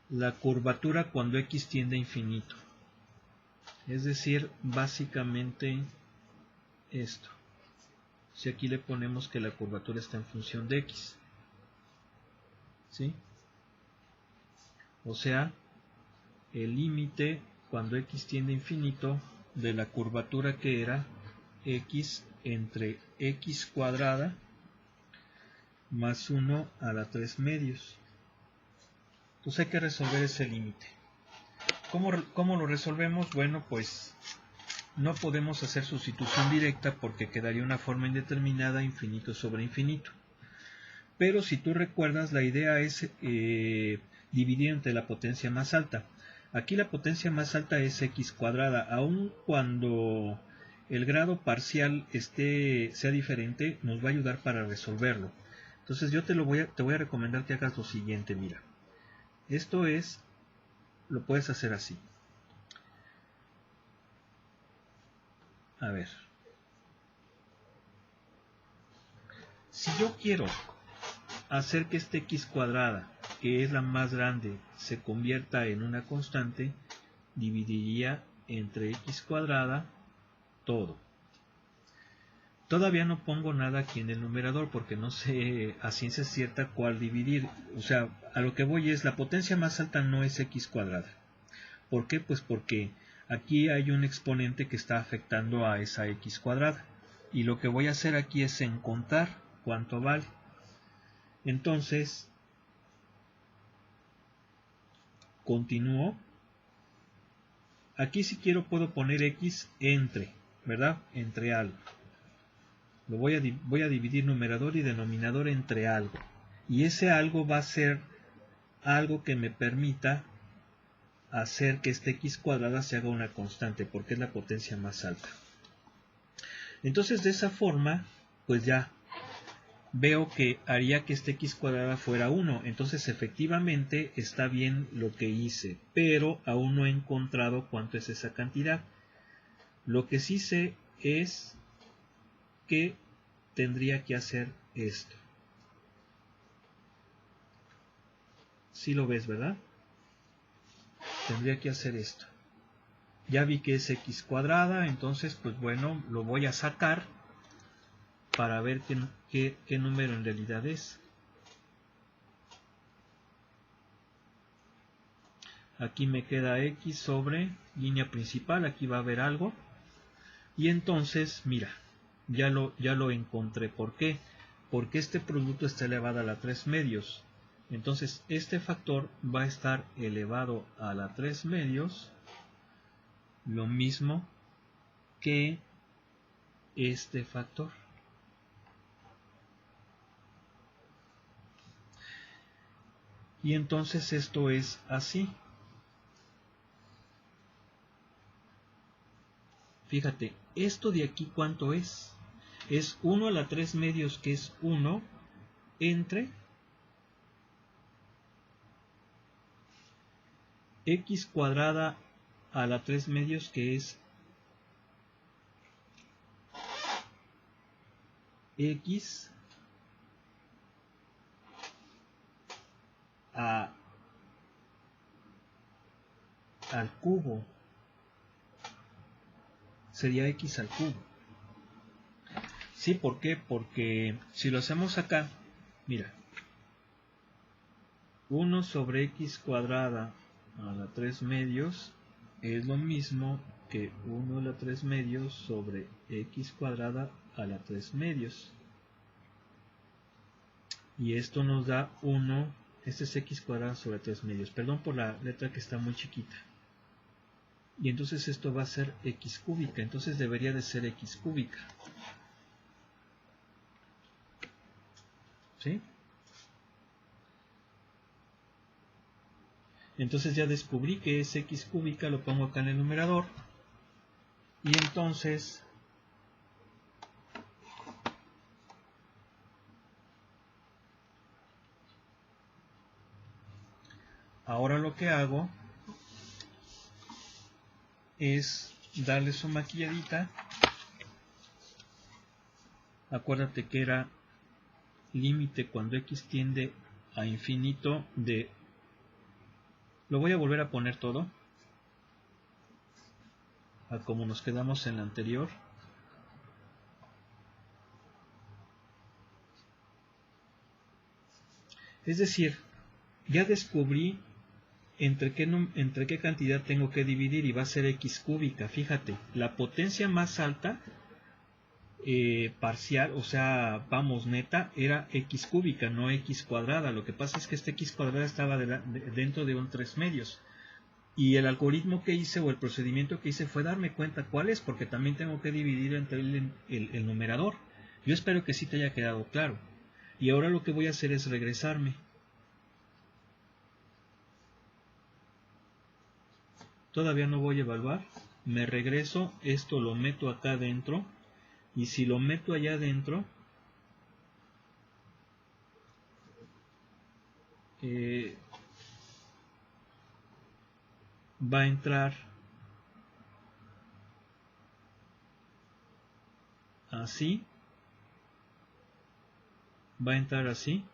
la curvatura cuando x tiende a infinito. Es decir, básicamente esto. Si aquí le ponemos que la curvatura está en función de x, ¿sí? O sea, el límite cuando x tiende a infinito de la curvatura que era x entre x cuadrada más 1 a la 3 medios. Entonces hay que resolver ese límite. ¿Cómo lo resolvemos? Bueno, pues no podemos hacer sustitución directa porque quedaría una forma indeterminada infinito sobre infinito. Pero si tú recuerdas, la idea es dividir entre la potencia más alta. Aquí la potencia más alta es x cuadrada. Aun cuando el grado parcial sea diferente, nos va a ayudar para resolverlo. Entonces yo te voy a recomendar que hagas lo siguiente. Mira, esto lo puedes hacer así. A ver, si yo quiero hacer que este x cuadrada, que es la más grande, se convierta en una constante, dividiría entre x cuadrada todo. Todavía no pongo nada aquí en el numerador porque no sé a ciencia cierta cuál dividir. O sea, a lo que voy es, la potencia más alta no es x cuadrada. ¿Por qué? Pues porque aquí hay un exponente que está afectando a esa x cuadrada. Y lo que voy a hacer aquí es encontrar cuánto vale. Entonces, continúo. Aquí si quiero puedo poner x entre, ¿verdad? Entre algo. Voy a dividir numerador y denominador entre algo. Y ese algo va a ser algo que me permita hacer que este x cuadrada se haga una constante, porque es la potencia más alta. Entonces de esa forma, pues ya veo que haría que este x cuadrada fuera 1. Entonces efectivamente está bien lo que hice, pero aún no he encontrado cuánto es esa cantidad. Lo que sí sé es que tendría que hacer esto. Sí lo ves, ¿verdad? Tendría que hacer esto. Ya vi que es x cuadrada, entonces pues bueno, lo voy a sacar para ver qué número en realidad es. Aquí me queda x sobre línea principal, aquí va a haber algo. Y entonces, mira, ya lo encontré. ¿Por qué? Porque este producto está elevado a la 3 medios. Entonces, este factor va a estar elevado a la 3 medios, lo mismo que este factor. Y entonces esto es así. Fíjate, esto de aquí, ¿cuánto es? Es 1 a la 3 medios, que es 1, entre x cuadrada a la 3 medios, que es x al cubo sería x al cubo. ¿Sí? ¿Por qué? Porque si lo hacemos acá, mira, 1 sobre x cuadrada a la 3 medios es lo mismo que 1 a la 3 medios sobre x cuadrada a la 3 medios. Y esto nos da 1, este es x cuadrada sobre 3 medios. Perdón por la letra que está muy chiquita. Y entonces esto va a ser x cúbica, entonces debería de ser x cúbica. ¿Sí? Entonces ya descubrí que es x cúbica, lo pongo acá en el numerador. Y entonces ahora lo que hago es darle su maquilladita. Acuérdate que era límite cuando x tiende a infinito de... Lo voy a volver a poner todo, a como nos quedamos en la anterior. Es decir, ya descubrí entre qué cantidad tengo que dividir y va a ser x cúbica. Fíjate, la potencia más alta parcial, o sea, vamos, neta, era x cúbica, no x cuadrada. Lo que pasa es que este x cuadrada estaba dentro de un 3 medios. Y el algoritmo que hice o el procedimiento que hice fue darme cuenta cuál es, porque también tengo que dividir entre el numerador. Yo espero que sí te haya quedado claro. Y ahora lo que voy a hacer es regresarme. Todavía no voy a evaluar. Me regreso, esto lo meto acá adentro. Y si lo meto allá adentro, va a entrar así. Va a entrar así.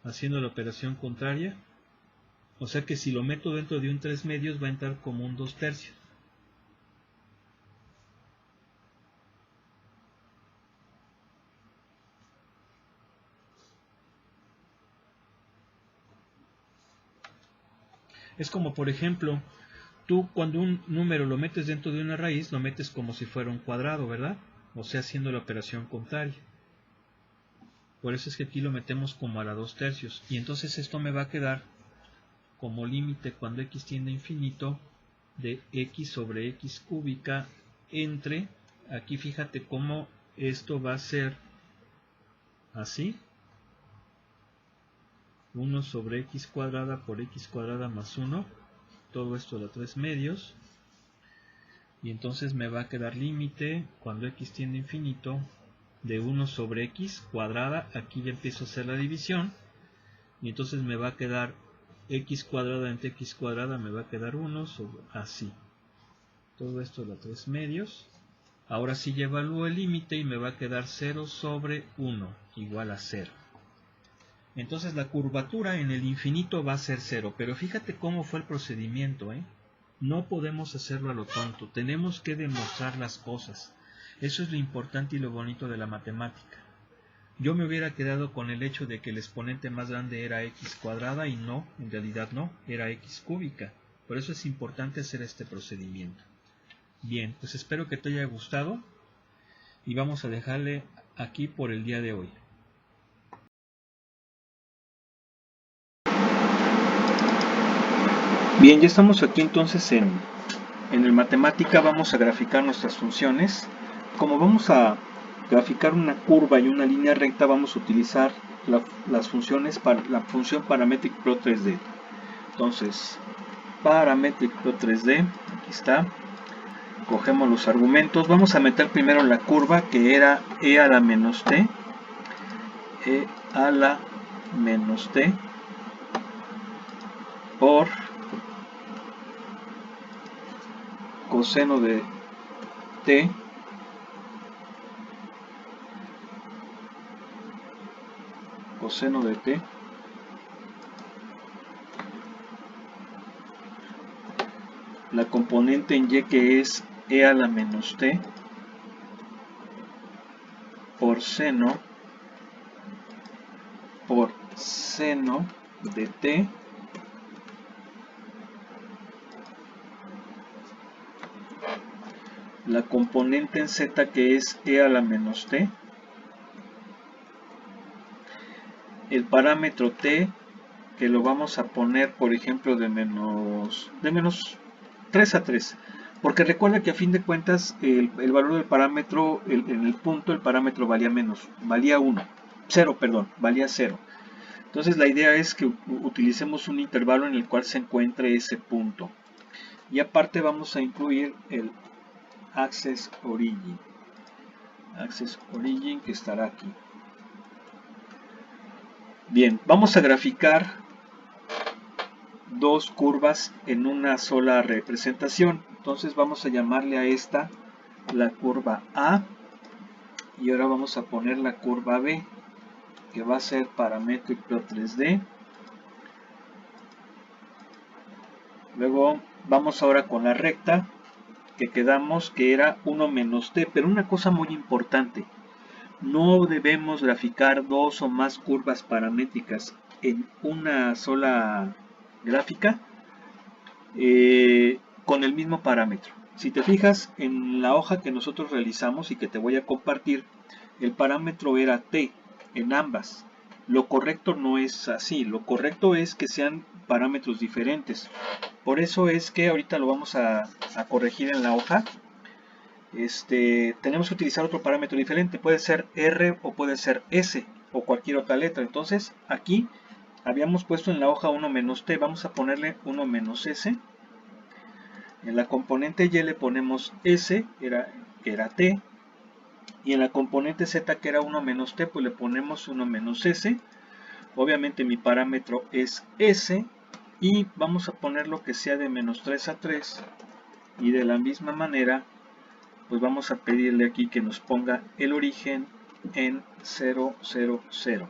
Haciendo la operación contraria. O sea que si lo meto dentro de un 3 medios va a entrar como un 2 tercios. Es como, por ejemplo, tú cuando un número lo metes dentro de una raíz, lo metes como si fuera un cuadrado, ¿verdad? O sea, haciendo la operación contraria. Por eso es que aquí lo metemos como a la 2 tercios. Y entonces esto me va a quedar como límite cuando x tiende a infinito de x sobre x cúbica entre, aquí fíjate cómo esto va a ser así, 1 sobre x cuadrada por x cuadrada más 1, todo esto a la 3 medios, y entonces me va a quedar límite cuando x tiende a infinito de 1 sobre x cuadrada, aquí ya empiezo a hacer la división, y entonces me va a quedar x cuadrada entre x cuadrada, me va a quedar 1 sobre así, todo esto a la 3 medios. Ahora sí ya evalúo el límite y me va a quedar 0 sobre 1 igual a 0. Entonces la curvatura en el infinito va a ser 0, pero fíjate cómo fue el procedimiento, ¿eh? No podemos hacerlo a lo tonto, tenemos que demostrar las cosas. Eso es lo importante y lo bonito de la matemática. Yo me hubiera quedado con el hecho de que el exponente más grande era x cuadrada y no, en realidad no, era x cúbica. Por eso es importante hacer este procedimiento. Bien, pues espero que te haya gustado y vamos a dejarle aquí por el día de hoy. Bien, ya estamos aquí entonces en el matemática. Vamos a graficar nuestras funciones. Como vamos a graficar una curva y una línea recta, vamos a utilizar las funciones para la función Parametric Plot 3D. Entonces, Parametric Plot 3D, aquí está. Cogemos los argumentos. Vamos a meter primero la curva que era e a la menos t, e a la menos t por coseno de t coseno de t la componente en y que es e a la menos t por seno de t la componente en z que es e a la menos t, el parámetro t que lo vamos a poner por ejemplo de menos 3 a 3, porque recuerda que a fin de cuentas el valor del parámetro en el punto el parámetro valía 0. Entonces la idea es que utilicemos un intervalo en el cual se encuentre ese punto, y aparte vamos a incluir el Access Origin que estará aquí. Bien, vamos a graficar dos curvas en una sola representación. Entonces vamos a llamarle a esta la curva A, y ahora vamos a poner la curva B, que va a ser Parametric Plot 3D. Luego vamos ahora con la recta que quedamos, que era 1 menos t, pero una cosa muy importante: no debemos graficar dos o más curvas paramétricas en una sola gráfica con el mismo parámetro. Si te fijas en la hoja que nosotros realizamos y que te voy a compartir, el parámetro era t en ambas. Lo correcto no es así, lo correcto es que sean parámetros diferentes. Por eso es que ahorita lo vamos a corregir en la hoja. Tenemos que utilizar otro parámetro diferente, puede ser R o puede ser S o cualquier otra letra. Entonces aquí habíamos puesto en la hoja 1 menos t, vamos a ponerle 1 menos S. En la componente y le ponemos S, que era t, y en la componente z, que era 1 menos t, pues le ponemos 1 menos S. Obviamente mi parámetro es S, y vamos a ponerlo que sea de menos 3 a 3, y de la misma manera pues vamos a pedirle aquí que nos ponga el origen en 0, 0, 0.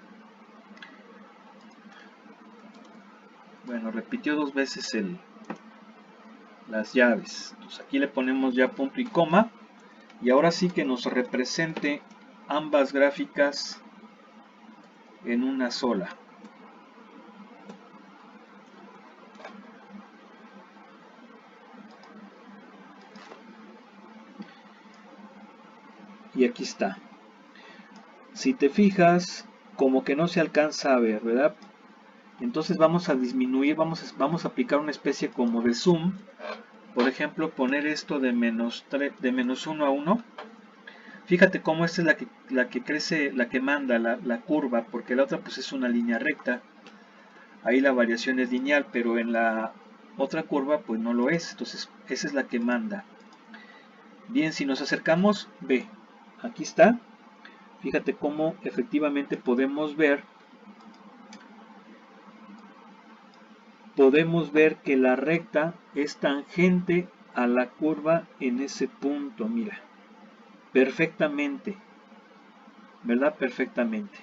Bueno, repitió dos veces las llaves. Entonces aquí le ponemos ya punto y coma, y ahora sí que nos represente ambas gráficas en una sola. Y aquí está. Si te fijas, como que no se alcanza a ver, ¿verdad? Entonces vamos a disminuir, vamos a aplicar una especie como de zoom. Por ejemplo, poner esto de menos 1 a 1. Fíjate cómo esta es la que crece, la que manda la curva, porque la otra pues es una línea recta. Ahí la variación es lineal, pero en la otra curva pues no lo es. Entonces esa es la que manda. Bien, si nos acercamos, ve, aquí está. Fíjate cómo efectivamente podemos ver que la recta es tangente a la curva en ese punto. Mira, perfectamente, ¿verdad? Perfectamente.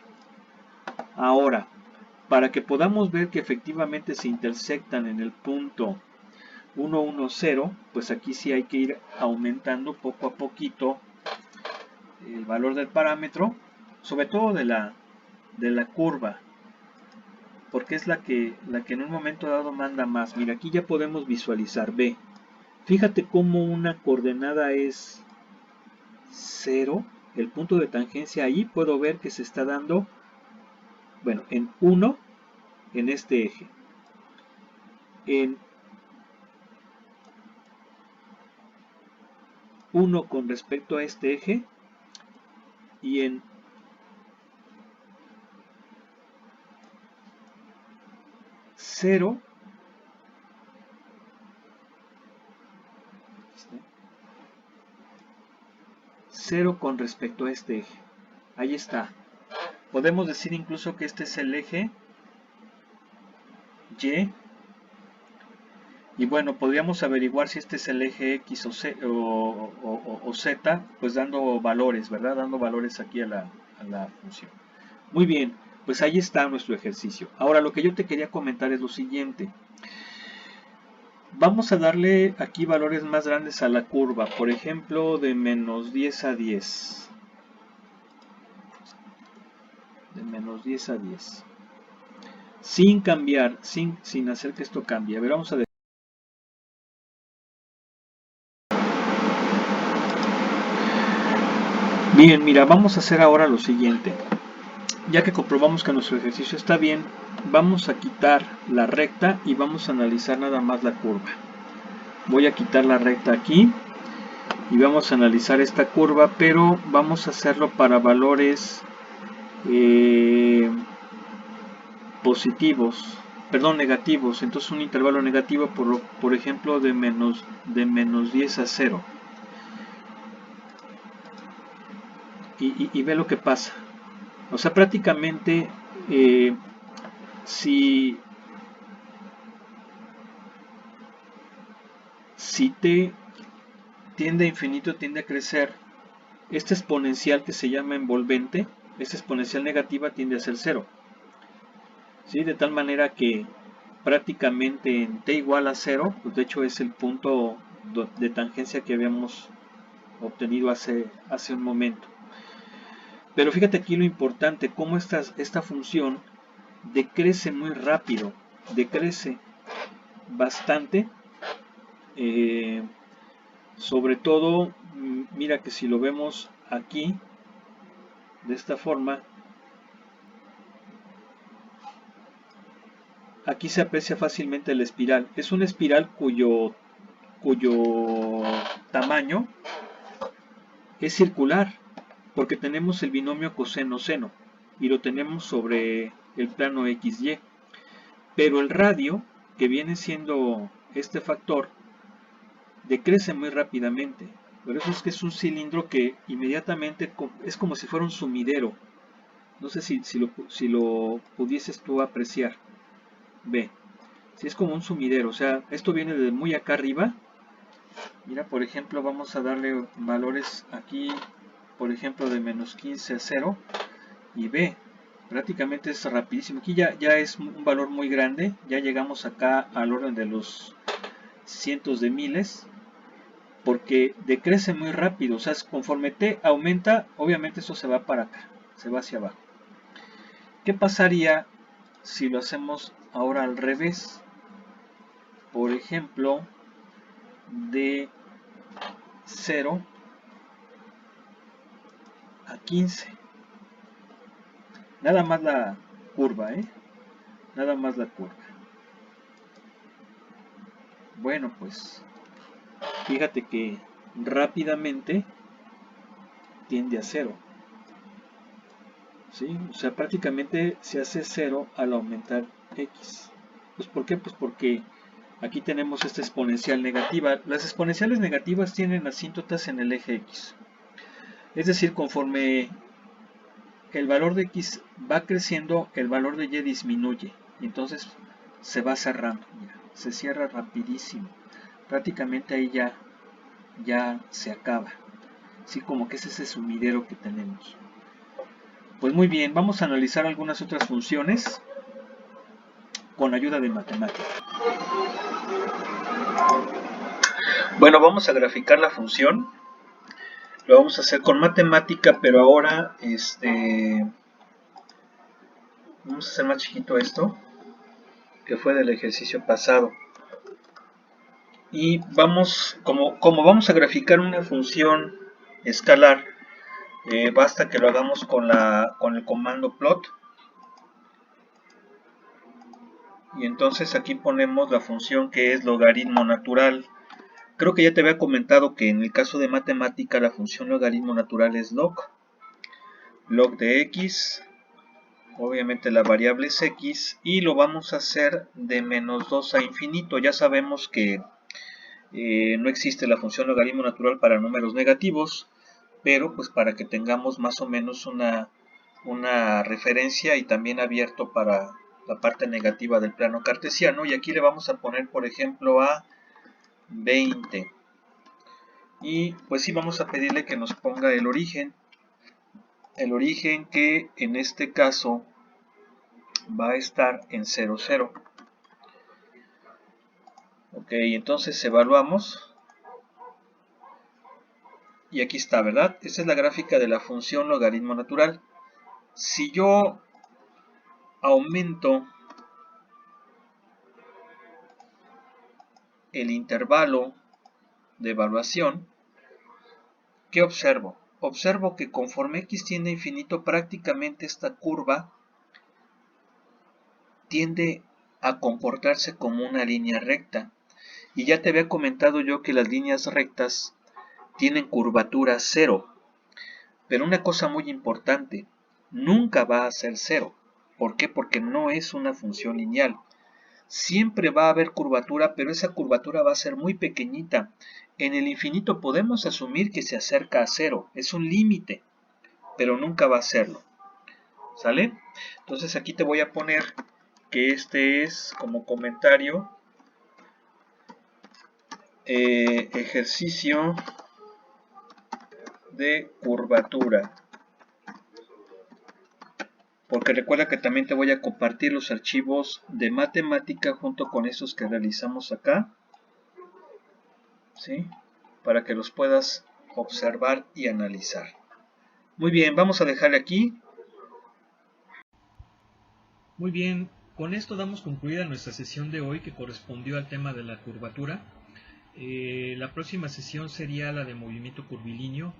Ahora, para que podamos ver que efectivamente se intersectan en el punto 1, 1, 0, pues aquí sí hay que ir aumentando poco a poquito el valor del parámetro, sobre todo de la curva, porque es la que en un momento dado manda más. Mira, aquí ya podemos visualizar, ve, fíjate cómo una coordenada es 0, el punto de tangencia, ahí puedo ver que se está dando, bueno, en 1 en este eje, en 1 con respecto a este eje, y en 0 con respecto a este eje. Ahí está. Podemos decir incluso que este es el eje Y. Y bueno, podríamos averiguar si este es el eje X o Z, pues dando valores, ¿verdad? Dando valores aquí a la función. Muy bien, pues ahí está nuestro ejercicio. Ahora, lo que yo te quería comentar es lo siguiente. Vamos a darle aquí valores más grandes a la curva, por ejemplo de menos 10 a 10. De menos 10 a 10. Sin cambiar, sin hacer que esto cambie. A ver, vamos a ver. Bien, mira, vamos a hacer ahora lo siguiente. Ya que comprobamos que nuestro ejercicio está bien, vamos a quitar la recta y vamos a analizar nada más la curva. Voy a quitar la recta aquí y vamos a analizar esta curva, pero vamos a hacerlo para valores positivos, perdón, negativos. Entonces un intervalo negativo, por ejemplo, de menos 10 a 0. Y ve lo que pasa. O sea, prácticamente si t tiende a infinito, tiende a crecer, esta exponencial que se llama envolvente, esta exponencial negativa tiende a ser 0. ¿Sí? De tal manera que prácticamente en t igual a 0, pues de hecho es el punto de tangencia que habíamos obtenido hace un momento. Pero fíjate aquí lo importante, cómo esta función decrece muy rápido, decrece bastante, sobre todo, mira que si lo vemos aquí, de esta forma, aquí se aprecia fácilmente la espiral. Es una espiral cuyo tamaño es circular, porque tenemos el binomio coseno-seno y lo tenemos sobre el plano XY. Pero el radio, que viene siendo este factor, decrece muy rápidamente. Por eso es que es un cilindro que inmediatamente es como si fuera un sumidero. No sé si lo pudieses tú apreciar. Ve, si es como un sumidero, o sea, esto viene de muy acá arriba. Mira, por ejemplo, vamos a darle valores aquí, por ejemplo, de menos 15 a 0. Y ve, prácticamente es rapidísimo. Aquí ya es un valor muy grande. Ya llegamos acá al orden de los cientos de miles. Porque decrece muy rápido. O sea, conforme t aumenta, obviamente eso se va para acá. Se va hacia abajo. ¿Qué pasaría si lo hacemos ahora al revés? Por ejemplo, de 0 a 15. Nada más la curva, nada más la curva. Bueno, pues fíjate que rápidamente tiende a 0. ¿Sí? O sea, prácticamente se hace 0 al aumentar x. Pues ¿por qué? Pues porque aquí tenemos esta exponencial negativa. Las exponenciales negativas tienen asíntotas en el eje x. Es decir, conforme el valor de x va creciendo, el valor de y disminuye. Y entonces se va cerrando. Mira, se cierra rapidísimo. Prácticamente ahí ya se acaba. Así como que es ese sumidero que tenemos. Pues muy bien, vamos a analizar algunas otras funciones con ayuda de matemáticas. Bueno, vamos a graficar la función. Lo vamos a hacer con matemática, pero ahora vamos a hacer más chiquito esto, que fue del ejercicio pasado. Y vamos, como vamos a graficar una función escalar, basta que lo hagamos con el comando plot. Y entonces aquí ponemos la función que es logaritmo natural. Creo que ya te había comentado que en el caso de matemática la función logaritmo natural es log de x, obviamente la variable es x, y lo vamos a hacer de menos 2 a infinito. Ya sabemos que no existe la función logaritmo natural para números negativos, pero pues para que tengamos más o menos una referencia y también abierto para la parte negativa del plano cartesiano. Y aquí le vamos a poner, por ejemplo, a 20. Y pues sí, vamos a pedirle que nos ponga el origen que en este caso va a estar en 0, 0. Ok, entonces evaluamos. Y aquí está, ¿verdad? Esta es la gráfica de la función logaritmo natural. Si yo aumento el intervalo de evaluación, ¿qué observo? Observo que conforme x tiende a infinito, prácticamente esta curva tiende a comportarse como una línea recta. Y ya te había comentado yo que las líneas rectas tienen curvatura cero. Pero una cosa muy importante, nunca va a ser cero. ¿Por qué? Porque no es una función lineal. Siempre va a haber curvatura, pero esa curvatura va a ser muy pequeñita. En el infinito podemos asumir que se acerca a cero. Es un límite, pero nunca va a serlo. ¿Sale? Entonces aquí te voy a poner que este es como comentario ejercicio de curvatura. Porque recuerda que también te voy a compartir los archivos de matemática junto con estos que realizamos acá, ¿sí? Para que los puedas observar y analizar. Muy bien, vamos a dejarle aquí. Muy bien, con esto damos concluida nuestra sesión de hoy que correspondió al tema de la curvatura. La próxima sesión sería la de movimiento curvilíneo,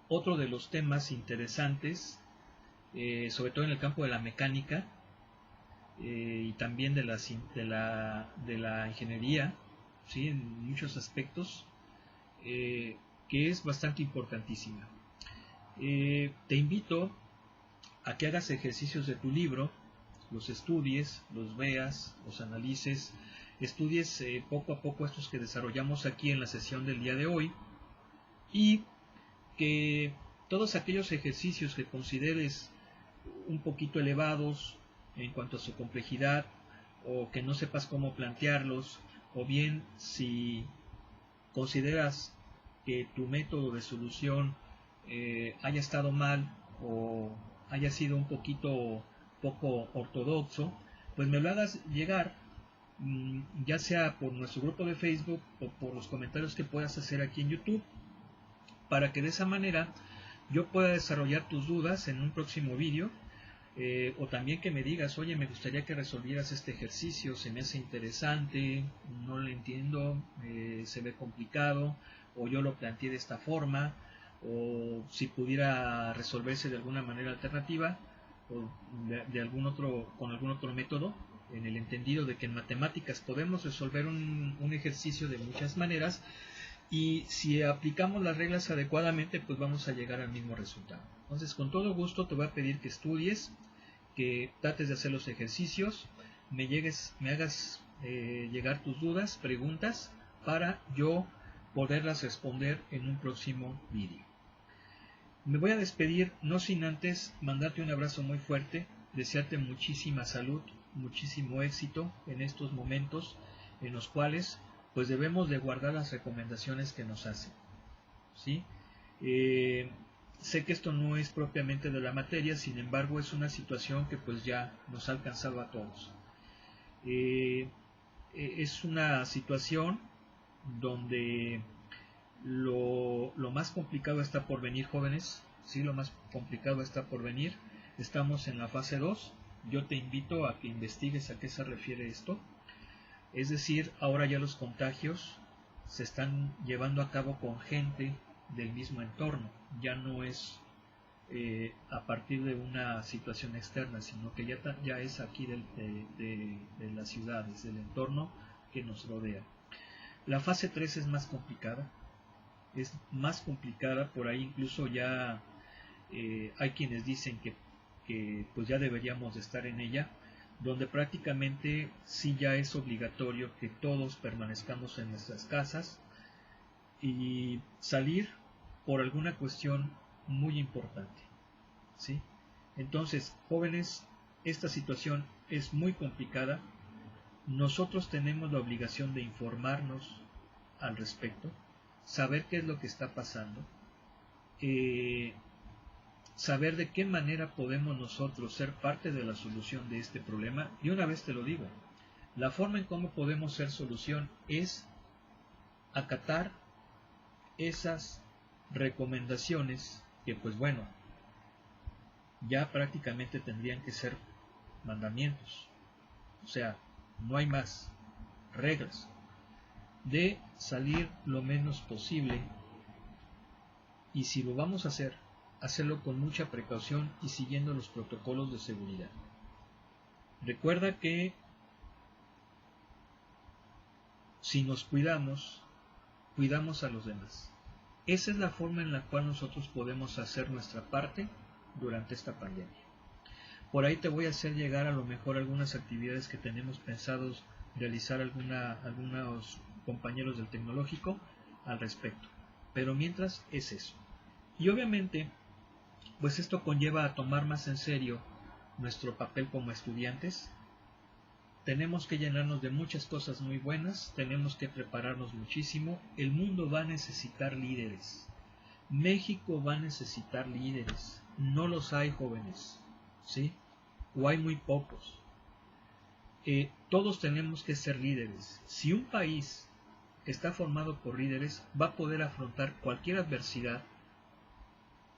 otro de los temas interesantes, sobre todo en el campo de la mecánica, y también de la ingeniería, ¿sí? En muchos aspectos, que es bastante importantísima. Te invito a que hagas ejercicios de tu libro, los estudies, los veas, los analices, estudies poco a poco estos que desarrollamos aquí en la sesión del día de hoy, y que todos aquellos ejercicios que consideres un poquito elevados en cuanto a su complejidad, o que no sepas cómo plantearlos, o bien si consideras que tu método de solución haya estado mal o haya sido un poco ortodoxo, pues me lo hagas llegar, ya sea por nuestro grupo de Facebook o por los comentarios que puedas hacer aquí en YouTube, para que de esa manera yo pueda desarrollar tus dudas en un próximo vídeo. O también que me digas, oye, me gustaría que resolvieras este ejercicio, se me hace interesante, no lo entiendo, se ve complicado, o yo lo planteé de esta forma, o si pudiera resolverse de alguna manera alternativa, o de algún otro, con algún otro método, en el entendido de que en matemáticas podemos resolver un ejercicio de muchas maneras, y si aplicamos las reglas adecuadamente, pues vamos a llegar al mismo resultado. Entonces, con todo gusto te voy a pedir que estudies, que trates de hacer los ejercicios, me hagas llegar tus dudas, preguntas, para yo poderlas responder en un próximo vídeo. Me voy a despedir, no sin antes mandarte un abrazo muy fuerte, desearte muchísima salud, muchísimo éxito en estos momentos en los cuales pues debemos de guardar las recomendaciones que nos hacen, ¿sí? Sé que esto no es propiamente de la materia, sin embargo es una situación que pues ya nos ha alcanzado a todos. Es una situación donde lo más complicado está por venir, jóvenes, sí, lo más complicado está por venir. Estamos en la fase 2. Yo te invito a que investigues a qué se refiere esto. Es decir, ahora ya los contagios se están llevando a cabo con gente del mismo entorno. Ya no es a partir de una situación externa, sino que ya es aquí de las ciudades, del entorno que nos rodea. La fase 3 es más complicada. Es más complicada, por ahí incluso ya hay quienes dicen que pues ya deberíamos de estar en ella, donde prácticamente sí ya es obligatorio que todos permanezcamos en nuestras casas y salir por alguna cuestión muy importante, ¿sí? Entonces, jóvenes, esta situación es muy complicada. Nosotros tenemos la obligación de informarnos al respecto, saber qué es lo que está pasando, saber de qué manera podemos nosotros ser parte de la solución de este problema. Y una vez te lo digo, La forma en cómo podemos ser solución es acatar esas recomendaciones que, pues bueno, ya prácticamente tendrían que ser mandamientos. O sea, no hay más reglas. De salir lo menos posible, y si lo vamos a hacer, hacerlo con mucha precaución y siguiendo los protocolos de seguridad. Recuerda que si nos cuidamos, cuidamos a los demás. Esa es la forma en la cual nosotros podemos hacer nuestra parte durante esta pandemia. Por ahí te voy a hacer llegar a lo mejor algunas actividades que tenemos pensados realizar algunos compañeros del tecnológico al respecto. Pero mientras es eso. Y obviamente, pues esto conlleva a tomar más en serio nuestro papel como estudiantes. Tenemos que llenarnos de muchas cosas muy buenas, tenemos que prepararnos muchísimo. El mundo va a necesitar líderes. México va a necesitar líderes. No los hay, jóvenes, ¿sí? O hay muy pocos. Todos tenemos que ser líderes. Si un país está formado por líderes, va a poder afrontar cualquier adversidad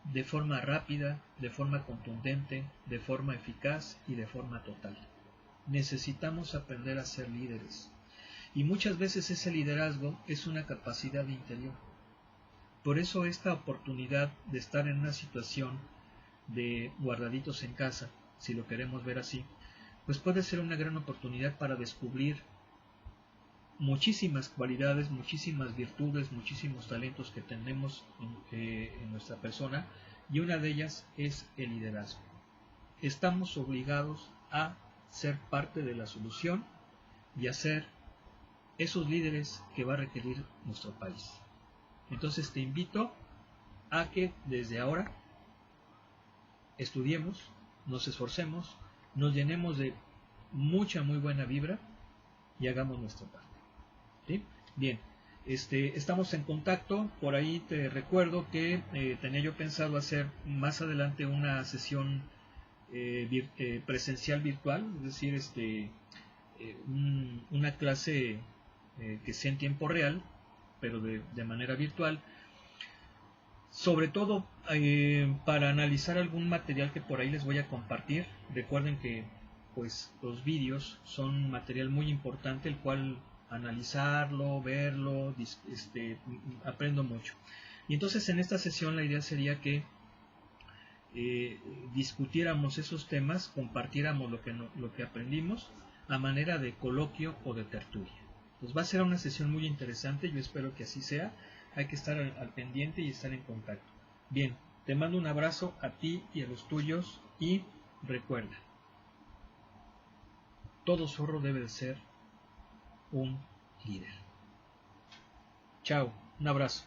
de forma rápida, de forma contundente, de forma eficaz y de forma total. Necesitamos aprender a ser líderes. Y muchas veces ese liderazgo es una capacidad interior. Por eso esta oportunidad de estar en una situación de guardaditos en casa, si lo queremos ver así, pues puede ser una gran oportunidad para descubrir muchísimas cualidades, muchísimas virtudes, muchísimos talentos que tenemos en nuestra persona, y una de ellas es el liderazgo. Estamos obligados a ser parte de la solución y a ser esos líderes que va a requerir nuestro país. Entonces te invito a que desde ahora estudiemos, nos esforcemos, nos llenemos de mucha muy buena vibra y hagamos nuestra parte. ¿Sí? Bien, estamos en contacto. Por ahí te recuerdo que tenía yo pensado hacer más adelante una sesión presencial virtual, es decir, una clase que sea en tiempo real, pero de manera virtual, sobre todo para analizar algún material que por ahí les voy a compartir. Recuerden que pues los vídeos son material muy importante, el cual analizarlo, verlo, aprendo mucho. Y entonces en esta sesión la idea sería que discutiéramos esos temas, compartiéramos lo que aprendimos a manera de coloquio o de tertulia. Pues va a ser una sesión muy interesante, yo espero que así sea. Hay que estar al pendiente y estar en contacto. Bien, te mando un abrazo a ti y a los tuyos, y recuerda, todo zorro debe de ser un líder. Chao, un abrazo.